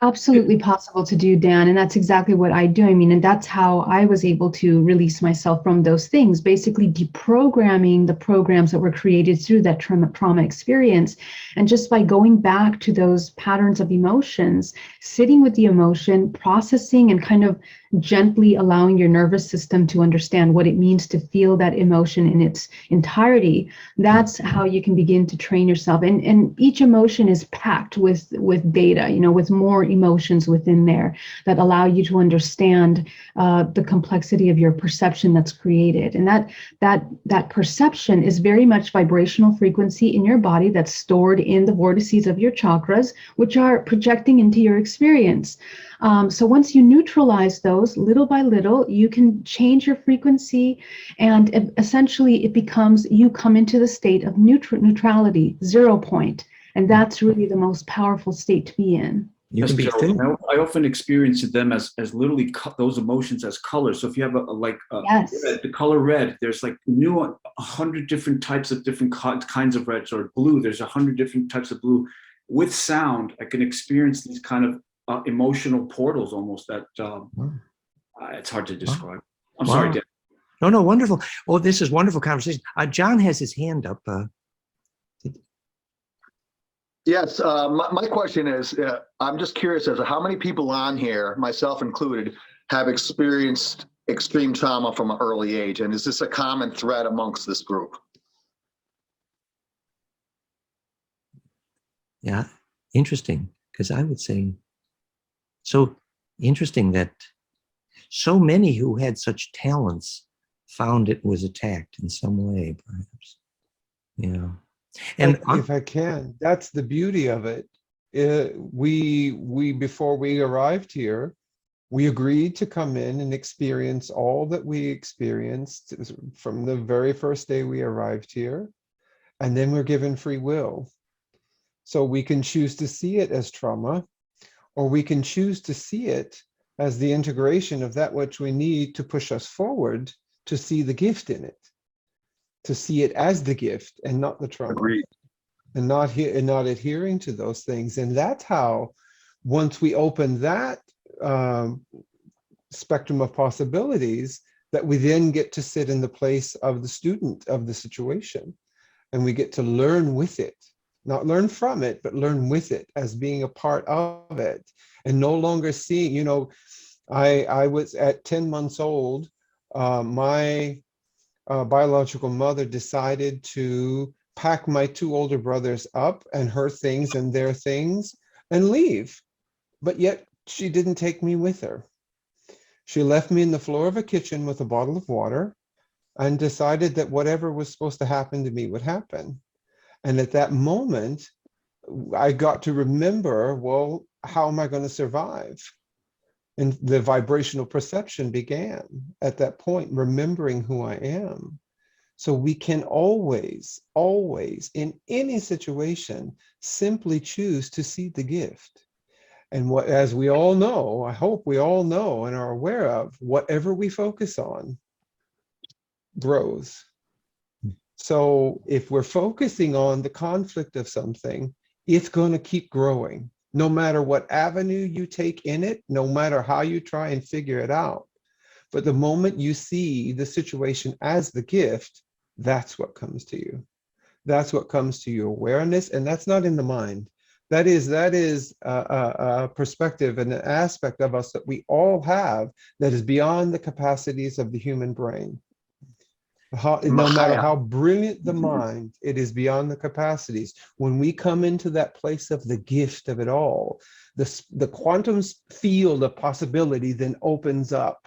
Absolutely possible to do, Dan. And that's exactly what I do. I mean, and that's how I was able to release myself from those things, basically deprogramming the programs that were created through that trauma experience. And just by going back to those patterns of emotions, sitting with the emotion, processing, and kind of gently allowing your nervous system to understand what it means to feel that emotion in its entirety, that's how you can begin to train yourself. And each emotion is packed with data, with more emotions within there that allow you to understand the complexity of your perception that's created. And that perception is very much vibrational frequency in your body that's stored in the vortices of your chakras, which are projecting into your experience. So once you neutralize those little by little, you can change your frequency, and essentially it becomes, you come into the state of neutrality, 0 point. And that's really the most powerful state to be in. I often experience them as literally those emotions as colors. So if you have yes. Red, the color red, there's 100 different types of different kinds of reds, or blue, there's 100 different types of blue. With sound, I can experience these kind of emotional portals almost that it's hard to describe. I'm sorry, Dan. No, wonderful. Oh, this is wonderful conversation. John has his hand up. Yes, my question is, I'm just curious as to how many people on here, myself included, have experienced extreme trauma from an early age, and is this a common thread amongst this group? Yeah, interesting, because I would say, so interesting that so many who had such talents found it was attacked in some way, perhaps. Yeah. And if I can, that's the beauty of it. We before we arrived here, we agreed to come in and experience all that we experienced from the very first day we arrived here, and then we're given free will. So we can choose to see it as trauma, or we can choose to see it as the integration of that which we need to push us forward to see the gift in it, to see it as the gift and not the trauma. Agreed. And not adhering to those things. And that's how, once we open that spectrum of possibilities, that we then get to sit in the place of the student of the situation, and we get to learn with it, not learn from it, but learn with it as being a part of it, and no longer seeing, you know, I was at 10 months old, my biological mother decided to pack my two older brothers up and her things and their things and leave. But yet she didn't take me with her. She left me in the floor of a kitchen with a bottle of water and decided that whatever was supposed to happen to me would happen. And at that moment, I got to remember, well, how am I going to survive? And the vibrational perception began at that point, remembering who I am. So we can always, always, in any situation, simply choose to see the gift. And what, as we all know, I hope we all know and are aware of, whatever we focus on grows. So if we're focusing on the conflict of something, it's going to keep growing, no matter what avenue you take in it, no matter how you try and figure it out. But the moment you see the situation as the gift, that's what comes to you. That's what comes to your awareness, and that's not in the mind. That is a perspective and an aspect of us that we all have that is beyond the capacities of the human brain. No matter how brilliant the mind, it is beyond the capacities. When we come into that place of the gift of it all, the quantum field of possibility then opens up.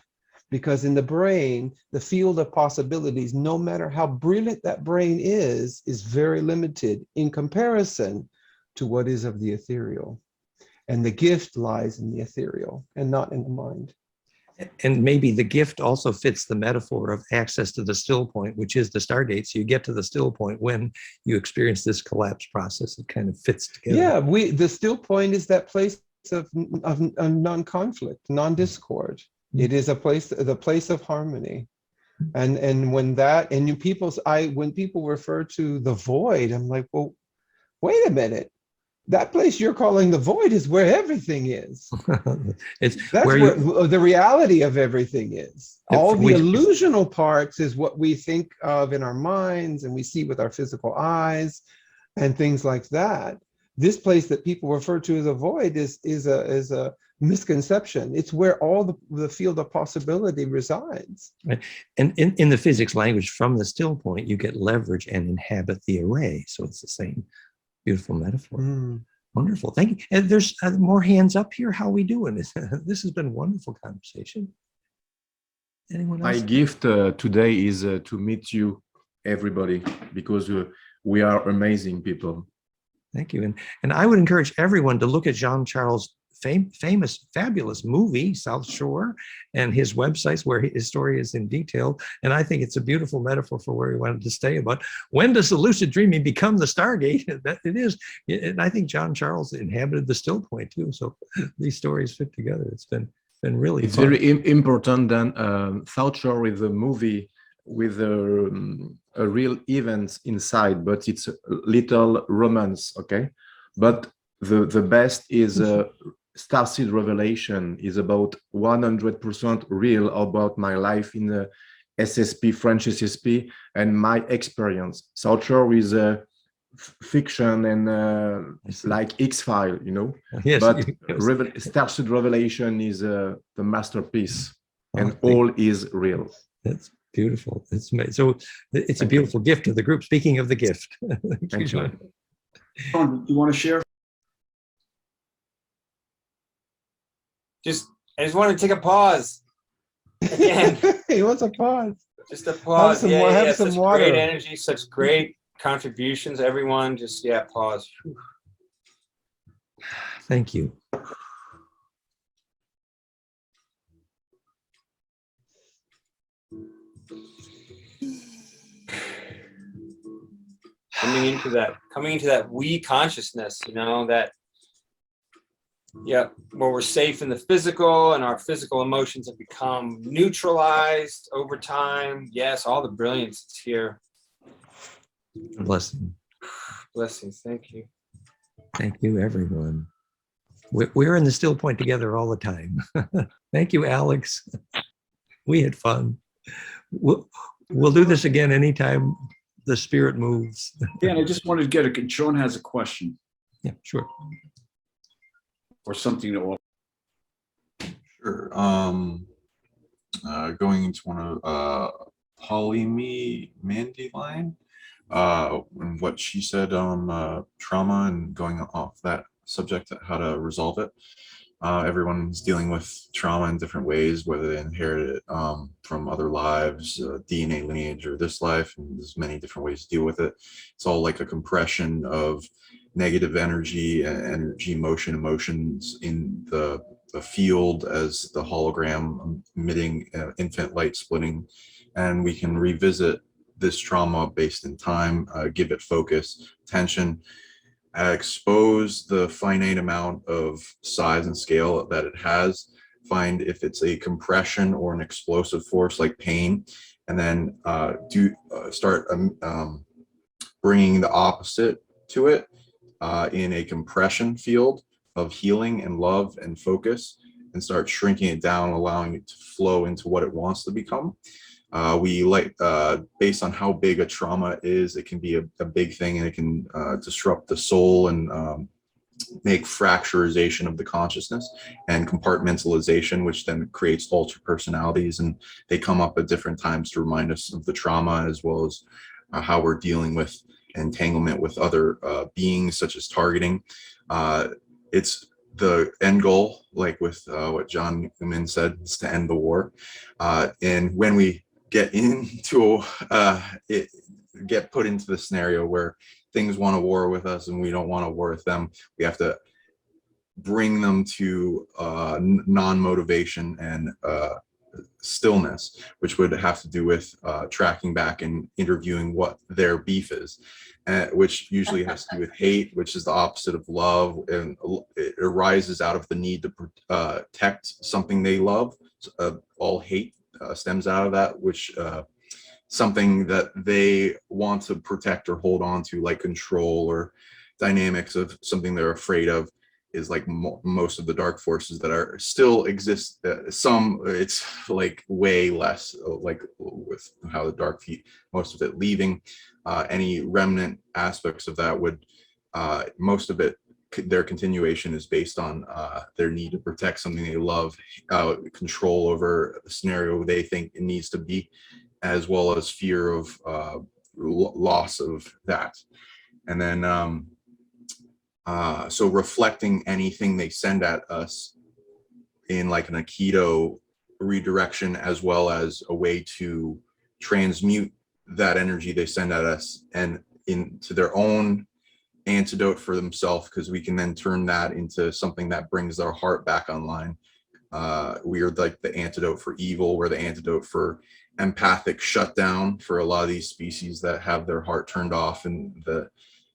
Because in the brain, the field of possibilities, no matter how brilliant that brain is very limited in comparison to what is of the ethereal. And the gift lies in the ethereal and not in the mind. And maybe the gift also fits the metaphor of access to the still point, which is the Stargate. So you get to the still point when you experience this collapse process. It kind of fits together. Yeah, the still point is that place of non-conflict, non-discord. It is a place, the place of harmony. And when that, and when people refer to the void, I'm like, well, wait a minute. That place you're calling the void is where everything is. That's where the reality of everything is. All the illusional parts is what we think of in our minds and we see with our physical eyes and things like that. This place that people refer to as a void is a misconception. It's where all the field of possibility resides. Right. And in the physics language, from the still point, you get leverage and inhabit the array. So it's the same beautiful metaphor. Wonderful. Thank you. And there's more hands up here. How are we doing? This has been a wonderful conversation. Anyone else? My gift today is to meet you, everybody, because we are amazing people. Thank you. And I would encourage everyone to look at Jean Charles' famous, fabulous movie, South Shore, and his websites where his story is in detail. And I think it's a beautiful metaphor for where he wanted to stay about when does the lucid dreaming become the Stargate? That it is. And I think Jean Charles inhabited the still point too. So these stories fit together. It's been really It's fun. very important than South Shore with the movie with a real event inside, but it's a little romance, okay? But the best is Starseed Revelation is about 100% real about my life in the SSP, French SSP, and my experience. South Shore is fiction and like X-File, you know? Yes, but yes. Starseed Revelation is the masterpiece, and all is real. That's beautiful. So it's a beautiful gift to the group. Speaking of the gift. Thank you. Sean, do you want to share? I just want to take a pause. Again. He wants a pause. Just a pause. Have some such water. Great energy, such great contributions. Everyone, just pause. Whew. Thank you. Coming into that we consciousness, you know, that Yeah, where we're safe in the physical and our physical emotions have become neutralized over time. Yes, all the brilliance is here. Blessing. Blessings. Thank you. Thank you, everyone. We're in the still point together all the time. Thank you, Alex. We had fun. We'll do this again anytime the spirit moves. Yeah, and I just wanted to get Sean has a question. Yeah, sure. Or something to offer. Sure. Going into one of Apollymi Mandylion, and what she said on trauma and going off that subject, how to resolve it. Everyone's dealing with trauma in different ways, whether they inherit it from other lives, DNA lineage, or this life, and there's many different ways to deal with it. It's all like a compression of negative energy, motion, emotions in the field as the hologram emitting infinite light splitting, and we can revisit this trauma based in time, give it focus, attention, expose the finite amount of size and scale that it has, find if it's a compression or an explosive force like pain, and then start bringing the opposite to it in a compression field of healing and love and focus, and start shrinking it down, allowing it to flow into what it wants to become. We like, based on how big a trauma is, it can be a big thing, and it can disrupt the soul and make fracturization of the consciousness and compartmentalization, which then creates altered personalities, and they come up at different times to remind us of the trauma, as well as how we're dealing with entanglement with other beings, such as targeting. It's the end goal, like with what John Newman said, is to end the war. And when we get into get put into the scenario where things want to war with us and we don't want to war with them, we have to bring them to non-motivation and stillness, which would have to do with tracking back and interviewing what their beef is, which usually has to do with hate, which is the opposite of love, and it arises out of the need to protect something they love. All hate stems out of that, which something that they want to protect or hold on to, like control or dynamics of something they're afraid of, is like most of the dark forces that are still exist. Some, it's like way less, like with how the dark feet, most of it leaving. Any remnant aspects of that would, most of it, their continuation is based on their need to protect something they love, control over the scenario they think it needs to be, as well as fear of loss of that. And then so reflecting anything they send at us in like an Aikido redirection, as well as a way to transmute that energy they send at us and into their own antidote for themselves, because we can then turn that into something that brings their heart back online. We are like the antidote for evil. We're the antidote for empathic shutdown for a lot of these species that have their heart turned off, and the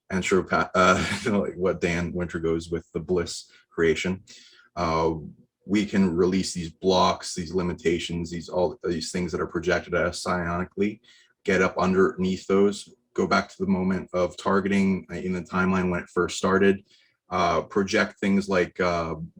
like what Dan Winter goes with, the bliss creation. We can release these blocks, these limitations, all these things that are projected at us psionically, get up underneath those, go back to the moment of targeting in the timeline when it first started, project things like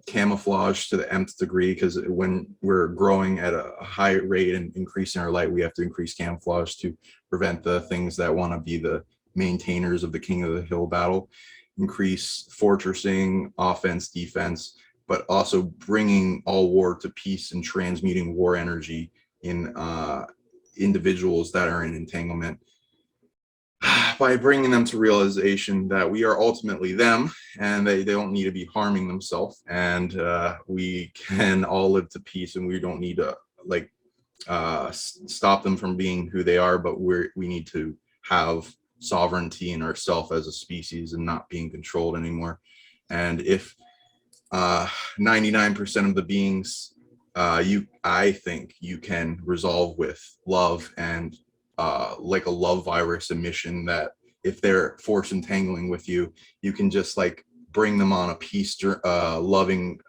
camouflage to the nth degree, because when we're growing at a high rate and increasing our light, we have to increase camouflage to prevent the things that want to be the maintainers of the king of the hill battle, increase fortressing, offense, defense, but also bringing all war to peace and transmuting war energy in individuals that are in entanglement, by bringing them to realization that we are ultimately them, and they don't need to be harming themselves, and we can all live to peace, and we don't need to like stop them from being who they are, but we need to have sovereignty in ourselves as a species and not being controlled anymore. And if 99% of the beings I think you can resolve with love, and like a love virus emission, that if they're force entangling with you, you can just like bring them on a peace, loving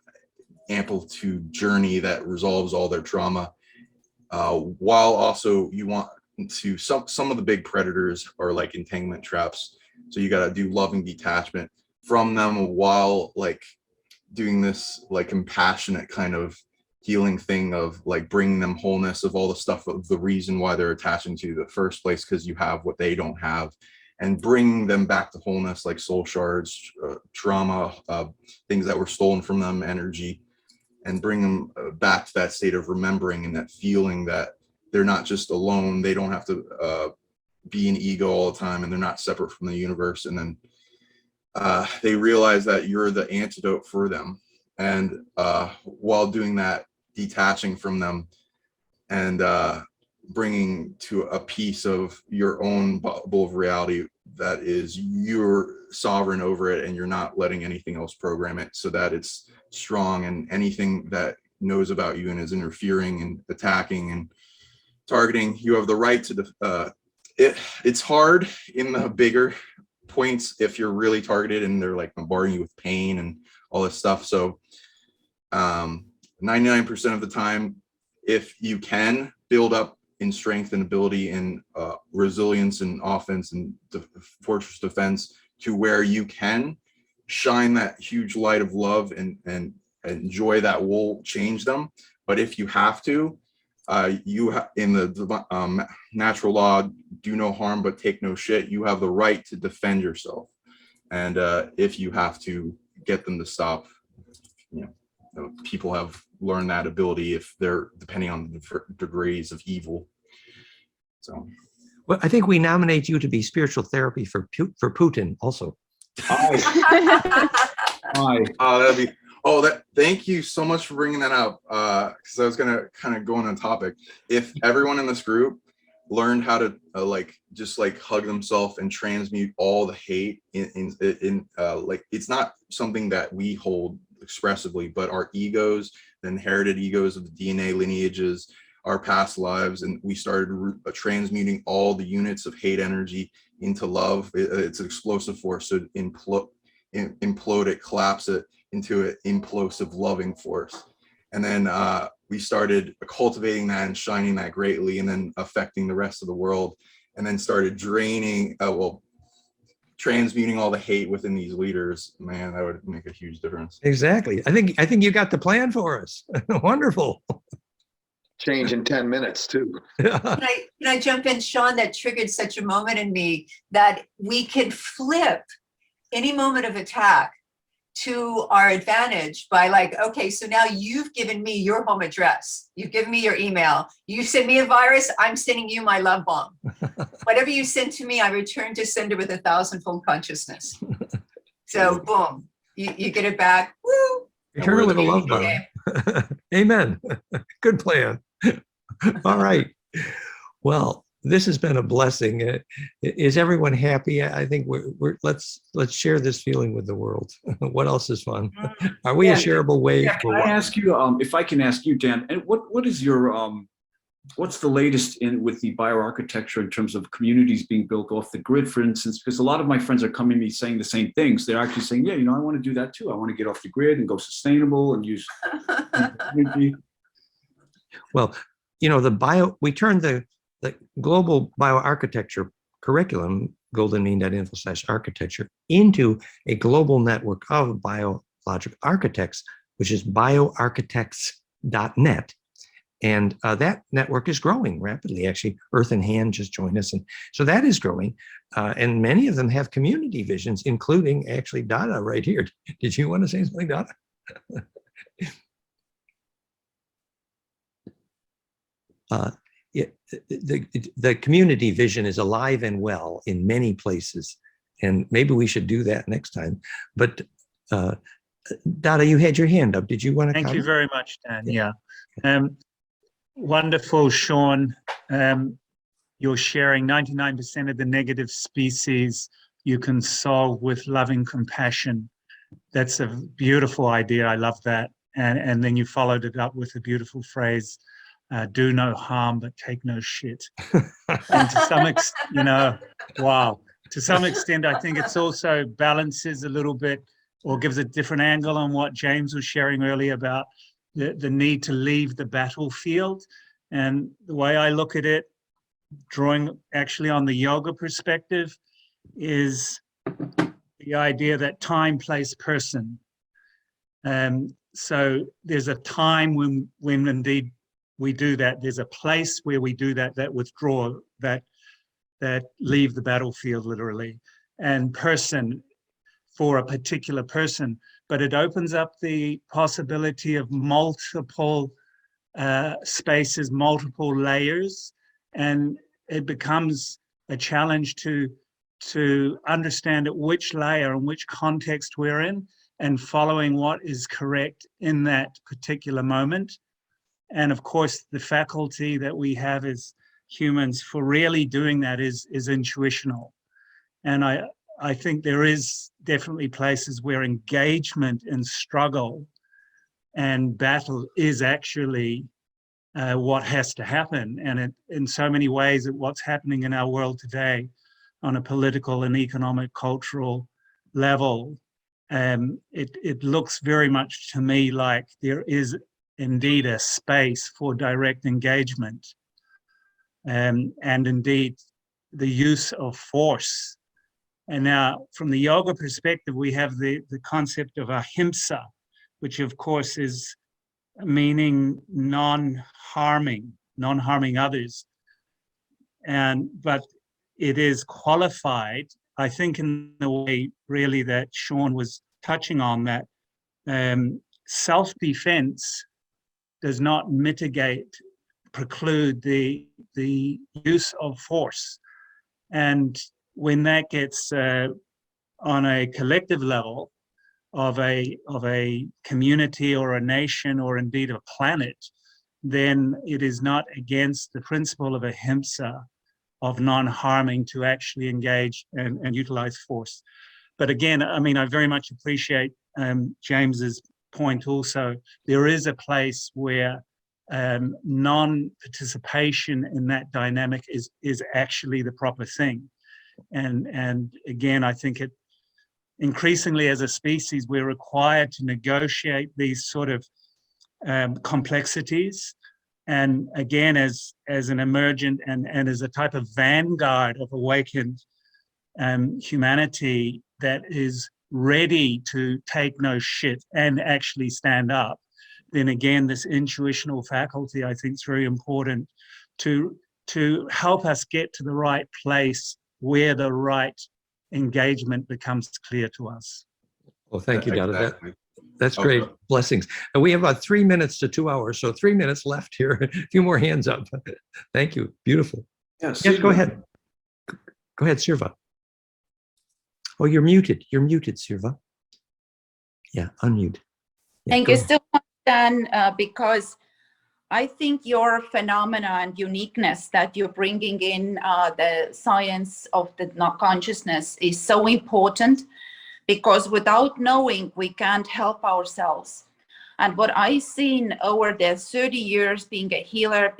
amplitude journey that resolves all their trauma, while also you want to, some of the big predators are like entanglement traps. So you got to do loving detachment from them while like doing this like compassionate kind of healing thing of like bringing them wholeness of all the stuff of the reason why they're attaching to you in the first place, because you have what they don't have, and bringing them back to wholeness, like soul shards, trauma, things that were stolen from them, energy, and bring them back to that state of remembering and that feeling that they're not just alone. They don't have to be an ego all the time, and they're not separate from the universe. And then they realize that you're the antidote for them. And while doing that, detaching from them and bringing to a piece of your own bubble of reality that is you're sovereign over it, and you're not letting anything else program it, so that it's strong, and anything that knows about you and is interfering and attacking and targeting, you have the right to it's hard in the bigger points if you're really targeted and they're like bombarding you with pain and all this stuff. So 99% of the time, if you can build up in strength and ability and resilience and offense and fortress defense to where you can shine that huge light of love and joy that will change them. But if you have to, in the natural law, do no harm but take no shit, you have the right to defend yourself. And if you have to get them to stop, people have learned that ability if they're depending on the degrees of evil. So, well, I think we nominate you to be spiritual therapy for Putin also. Hi. That'd be. Thank you so much for bringing that up. Because I was gonna kind of go on a topic. If everyone in this group learned how to just hug themselves and transmute all the hate in like, it's not something that we hold expressively, but our egos, the inherited egos of the DNA lineages, our past lives, and we started transmuting all the units of hate energy into love. It's an explosive force, so implode it, collapse it into an implosive loving force. And then we started cultivating that and shining that greatly, and then affecting the rest of the world, and then started draining, transmuting all the hate within these leaders. Man, that would make a huge difference. Exactly. I think you got the plan for us. Wonderful. Change in 10 minutes too. Can I jump in, Sean? That triggered such a moment in me that we can flip any moment of attack to our advantage by okay, so now you've given me your home address, you've given me your email, you send me a virus, I'm sending you my love bomb. Whatever you send to me, I return to sender with 1,000-fold consciousness. So boom, you get it back. Woo! Return it with a love bomb. Amen. Good plan. All right. Well, this has been a blessing. Is everyone happy? I think let's share this feeling with the world. What else is fun? Are we a shareable wave? Yeah, can I ask you, if I can ask you, Dan, and what is your what's the latest with the bioarchitecture in terms of communities being built off the grid, for instance? Because a lot of my friends are coming to me saying the same things. They're actually saying, yeah, I want to do that too. I want to get off the grid and go sustainable and use energy. Well, we turned the global bioarchitecture curriculum, goldenmean.info/architecture, into a global network of biologic architects, which is bioarchitects.net. And that network is growing rapidly. Actually, Earth in Hand just joined us. And so that is growing. And many of them have community visions, including actually Dada right here. Did you want to say something, Dada? The community vision is alive and well in many places. And maybe we should do that next time. But Dada, you had your hand up. Did you want to Thank comment? you very much, Dan. Yeah. Wonderful, Sean. You're sharing 99% of the negative species you can solve with loving compassion. That's a beautiful idea. I love that. And then you followed it up with a beautiful phrase, do no harm, but take no shit. And to some extent, wow. To some extent, I think it's also balances a little bit or gives a different angle on what James was sharing earlier about the need to leave the battlefield. And the way I look at it, drawing actually on the yoga perspective, is the idea that time, place, person. So there's a time when indeed we do that. There's a place where we do that, that withdraw, that leave the battlefield literally, and person for a particular person. But it opens up the possibility of multiple spaces, multiple layers, and it becomes a challenge to understand at which layer and which context we're in, and following what is correct in that particular moment. And of course, the faculty that we have as humans for really doing that is intuitional. And I think there is definitely places where engagement and struggle and battle is actually what has to happen. And in so many ways, what's happening in our world today on a political and economic, cultural level, it looks very much to me like there is indeed a space for direct engagement, and indeed the use of force. And now from the yoga perspective, we have the concept of ahimsa, which of course is meaning non-harming others. But it is qualified, I think, in the way really that Sean was touching on, that self-defense does not preclude the use of force. And when that gets on a collective level of a community or a nation or indeed a planet, then it is not against the principle of ahimsa, of non-harming, to actually engage and utilize force. But again, I mean, I very much appreciate James's point also. There is a place where non-participation in that dynamic is actually the proper thing. And again, I think it increasingly as a species, we're required to negotiate these sort of complexities. And again, as an emergent and as a type of vanguard of awakened humanity that is ready to take no shit and actually stand up, then again, this intuitional faculty, I think, is very important to help us get to the right place where the right engagement becomes clear to us. Well, thank you, Dada. Exactly. That's great. Blessings. And we have about 3 minutes to 2 hours, so 3 minutes left here. A few more hands up. Thank you. Beautiful. Yes, Go ahead. Go ahead, Sirva. Oh, you're muted. You're muted, Sirva. Yeah, unmute. Yeah, Thank you so much, Dan, because I think your phenomena and uniqueness that you're bringing in the science of the consciousness is so important, because without knowing, we can't help ourselves. And what I've seen over the 30 years being a healer,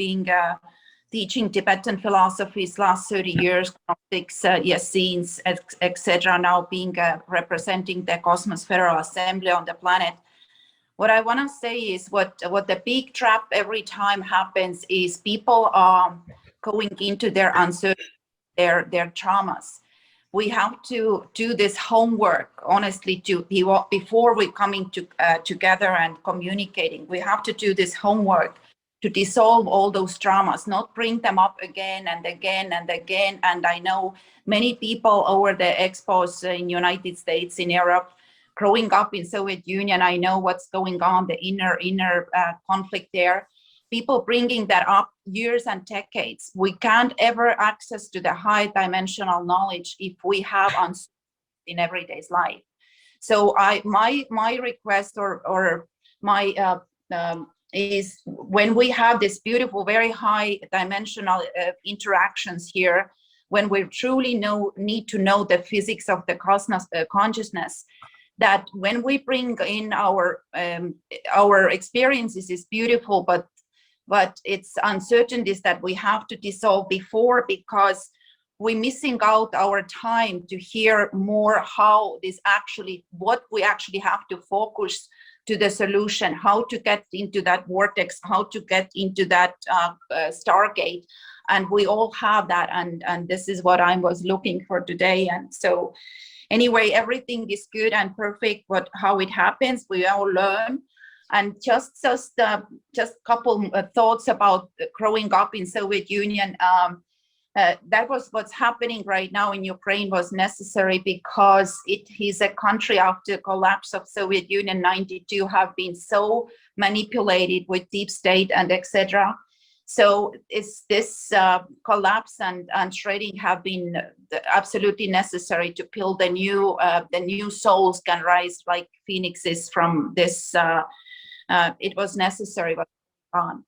teaching Tibetan philosophies, last 30 years, Gnostics, Essenes, etc., now being representing the Cosmos Federal Assembly on the planet. What I want to say is what the big trap every time happens is people are going into their uncertainty, their traumas. We have to do this homework, honestly, before we coming together and communicating. We have to do this homework to dissolve all those traumas, not bring them up again and again and again. And I know many people over the expos in United States, in Europe, growing up in Soviet Union, I know what's going on, the inner conflict there. People bringing that up years and decades. We can't ever access to the high dimensional knowledge if we have uncertainty in everyday's life. So my request or my is when we have this beautiful, very high dimensional interactions here, when we truly need to know the physics of the consciousness, that when we bring in our experiences is beautiful, but it's uncertainties that we have to dissolve before, because we're missing out our time to hear more how this actually, what we actually have to focus to the solution, how to get into that vortex, how to get into that Stargate. And we all have that, and this is what I was looking for today. And so anyway, everything is good and perfect, but how it happens, we all learn. And just a couple thoughts about growing up in Soviet Union. That was what's happening right now in Ukraine was necessary because it is a country after the collapse of Soviet Union 92 have been so manipulated with deep state and etc. So it's this collapse and shredding have been absolutely necessary to build the new souls can rise like phoenixes from this. It was necessary, but on.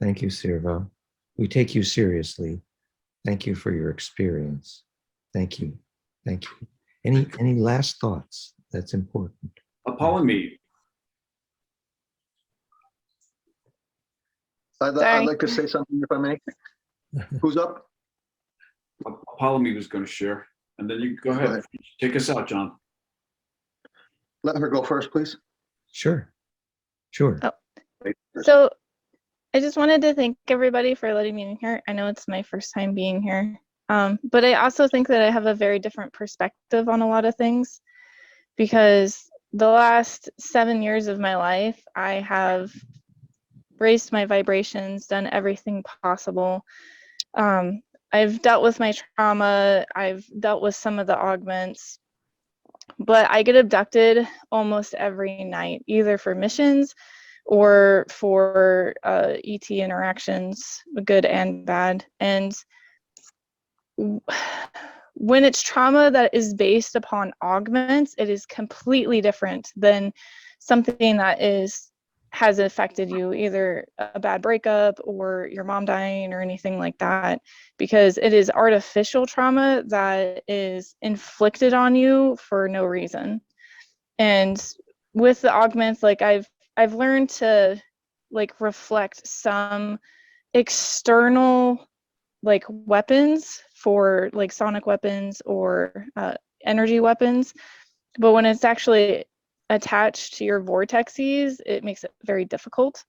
Thank you, Sirva. We take you seriously. Thank you for your experience. Thank you. Thank you. Any last thoughts? That's important. Apollymi. I'd like to say something if I may. Who's up? Apollymi was going to share, and then you go ahead. Take us out, John. Let her go first, please. Sure. Sure. Oh. So I just wanted to thank everybody for letting me in here. I know it's my first time being here, but I also think that I have a very different perspective on a lot of things because the last 7 years of my life, I have raised my vibrations, done everything possible. I've dealt with my trauma. I've dealt with some of the augments, but I get abducted almost every night, either for missions or for ET interactions, good and bad. And when it's trauma that is based upon augments, it is completely different than something that has affected you, either a bad breakup or your mom dying or anything like that, because it is artificial trauma that is inflicted on you for no reason. And with the augments, like I've learned to like reflect some external like weapons for like sonic weapons or energy weapons, but when it's actually attached to your vortexes, it makes it very difficult.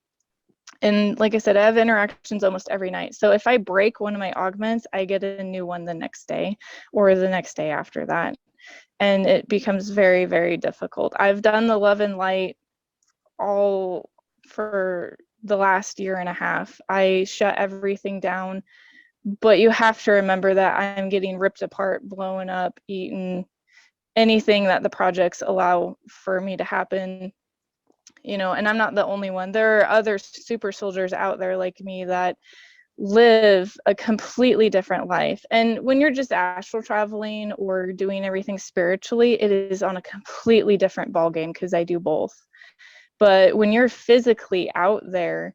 And like I said, I have interactions almost every night. So if I break one of my augments, I get a new one the next day or the next day after that. And it becomes very, very difficult. I've done the love and light all for the last year and a half. I shut everything down, but you have to remember that I'm getting ripped apart, blown up, eaten, anything that the projects allow for me to happen, you know. And I'm not the only one. There are other super soldiers out there like me that live a completely different life. And when you're just astral traveling or doing everything spiritually, it is on a completely different ballgame because I do both. But when you're physically out there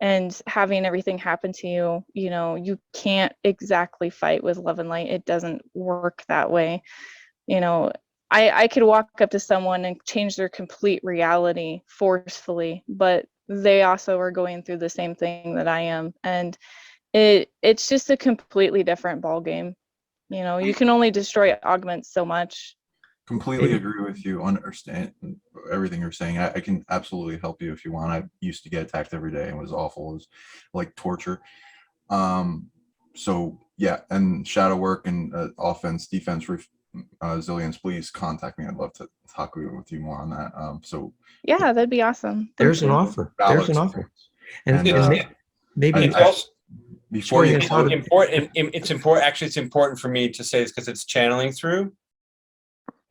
and having everything happen to you, you know, you can't exactly fight with love and light. It doesn't work that way. You know, I could walk up to someone and change their complete reality forcefully, but they also are going through the same thing that I am. And it's just a completely different ball game. You know, you can only destroy augments so much. Completely agree with you. Understand everything you're saying. I can absolutely help you if you want. I used to get attacked every day and it was awful. It was like torture. So yeah, and shadow work and offense, defense, resilience, please contact me. I'd love to talk with you more on that. So yeah, that'd be awesome. There's an offer. There's an offer. And maybe it's also before you it's important. It's important. Actually, it's important for me to say this because it's channeling through.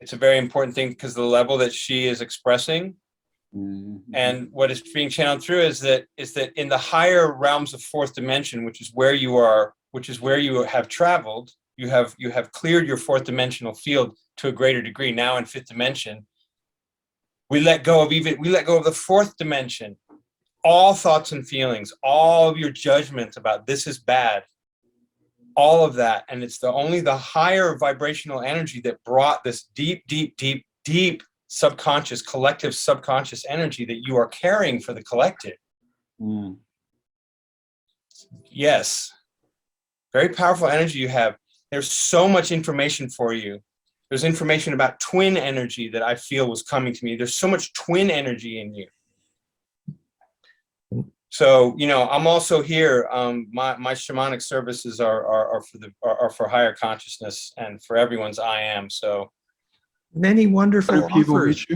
It's a very important thing because the level that she is expressing, and what is being channeled through is that in the higher realms of fourth dimension, which is where you are, which is where you have traveled. You have cleared your fourth dimensional field to a greater degree. Now in fifth dimension, we let go of the fourth dimension. All thoughts and feelings, all of your judgments about this is bad, all of that. And it's only the higher vibrational energy that brought this deep, deep, deep, deep subconscious, collective subconscious energy that you are carrying for the collective. Yes. very powerful energy you have. There's so much information for you. There's information about twin energy that I feel was coming to me. There's so much twin energy in you. So, you know, I'm also here. My shamanic services are for higher consciousness and for everyone's I am. So many wonderful offers.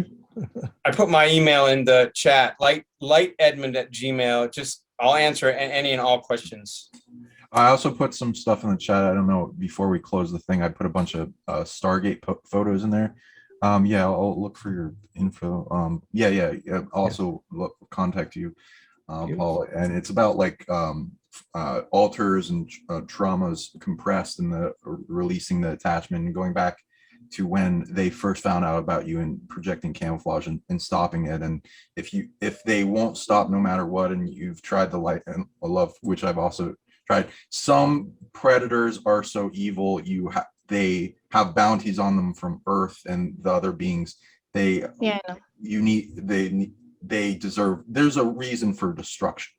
I put my email in the chat, lightedmund@gmail. Just I'll answer any and all questions. I also put some stuff in the chat. I don't know, before we close the thing, I put a bunch of Stargate photos in there. Yeah, I'll look for your info. Yeah. I'll also contact you, Paul. And it's about like alters and traumas compressed and the releasing the attachment and going back to when they first found out about you and projecting camouflage and stopping it. And if they won't stop no matter what, and you've tried the light and love, which I've also tried. Some predators are so evil, they have bounties on them from Earth and the other beings. They deserve. There's a reason for destruction.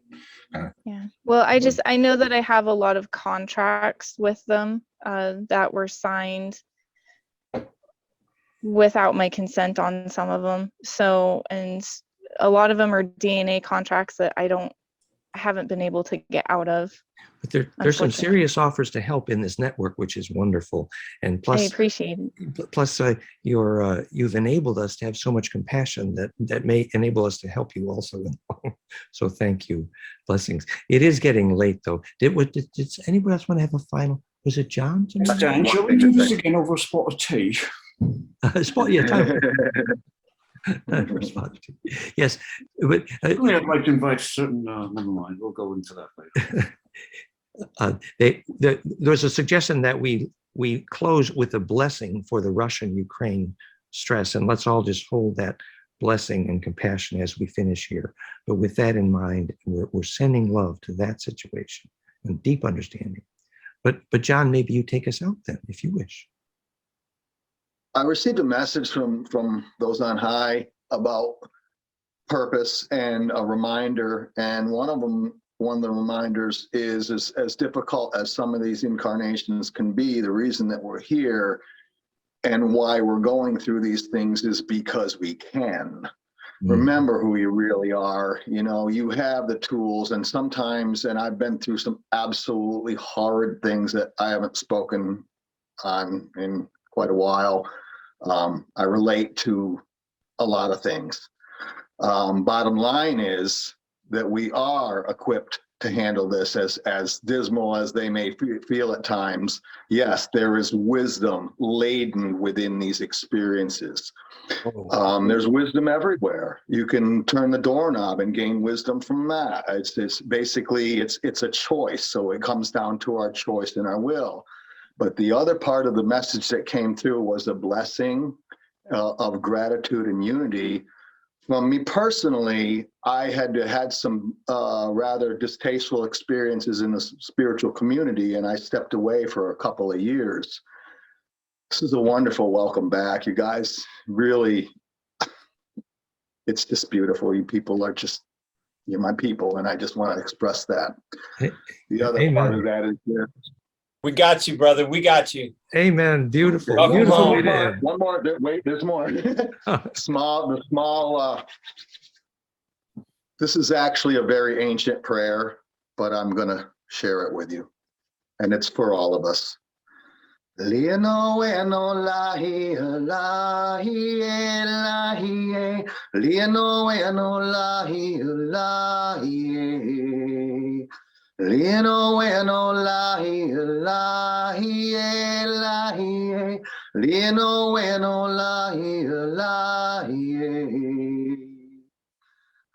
Yeah. Well, I know that I have a lot of contracts with them that were signed without my consent on some of them. So, and a lot of them are DNA contracts that I haven't been able to get out of. But there's some serious offers to help in this network, which is wonderful. And plus, I appreciate it. Plus, you've enabled us to have so much compassion that may enable us to help you also. So thank you. Blessings. It is getting late though. Did anybody else want to have a final? Was it John? Dan, shall we do this again over a spot of tea? Time. Yes, but I'd like to invite certain. Never mind. We'll go into that later. There's a suggestion that we close with a blessing for the Russian-Ukraine stress, and let's all just hold that blessing and compassion as we finish here. But with that in mind, we're sending love to that situation and deep understanding. But John, maybe you take us out then, if you wish. I received a message from those on high about purpose and a reminder, and one of the reminders is as difficult as some of these incarnations can be, the reason that we're here and why we're going through these things is because we can. Remember who you really are. You know, you have the tools, and sometimes, and I've been through some absolutely horrid things that I haven't spoken on in quite a while. I relate to a lot of things. Bottom line is that we are equipped to handle this, as dismal as they may feel at times. Yes, there is wisdom laden within these experiences. There's wisdom everywhere. You can turn the doorknob and gain wisdom from that. It's basically it's a choice. So it comes down to our choice and our will. But the other part of the message that came through was a blessing of gratitude and unity. From me personally, I had some rather distasteful experiences in the spiritual community, and I stepped away for a couple of years. This is a wonderful welcome back. You guys really, it's just beautiful. You people are just, you're my people, and I just want to express that. The other part of that is we got you, brother. We got you. Amen. Beautiful. Okay, Beautiful. One more. Wait, there's more. This is actually a very ancient prayer, but I'm going to share it with you. And it's for all of us. Liano eno lahi lahi lahi Liano eno lahi lahi Liano eno lahi lahi lahi Liano eno lahi lahi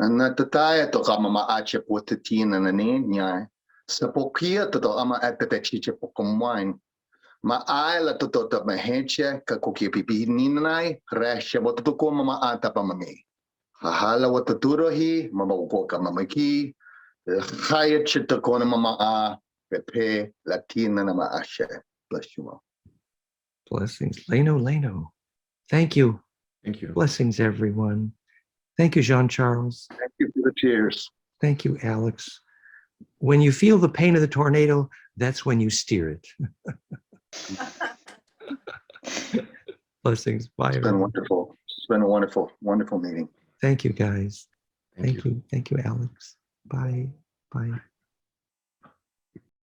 Anatataya to kama maache putitina na niya sa pokia to ama atatechiche pokumwain Maaila totota maheche kakuki pipininay resha watutuko mama ata pamami. Hahala watuturahi mama ukoka mamaki. Hayat chitakona mama pepe Latina na maashe. Bless you all. Blessings. Leno. Thank you. Thank you. Blessings, everyone. Thank you, Jean Charles. Thank you for the tears. Thank you, Alex. When you feel the pain of the tornado, That's when you steer it. Blessings. Bye. It's been everyone. wonderful. It's been a wonderful, wonderful meeting. Thank you, guys. Thank you. Thank you, Alex. Bye. Bye.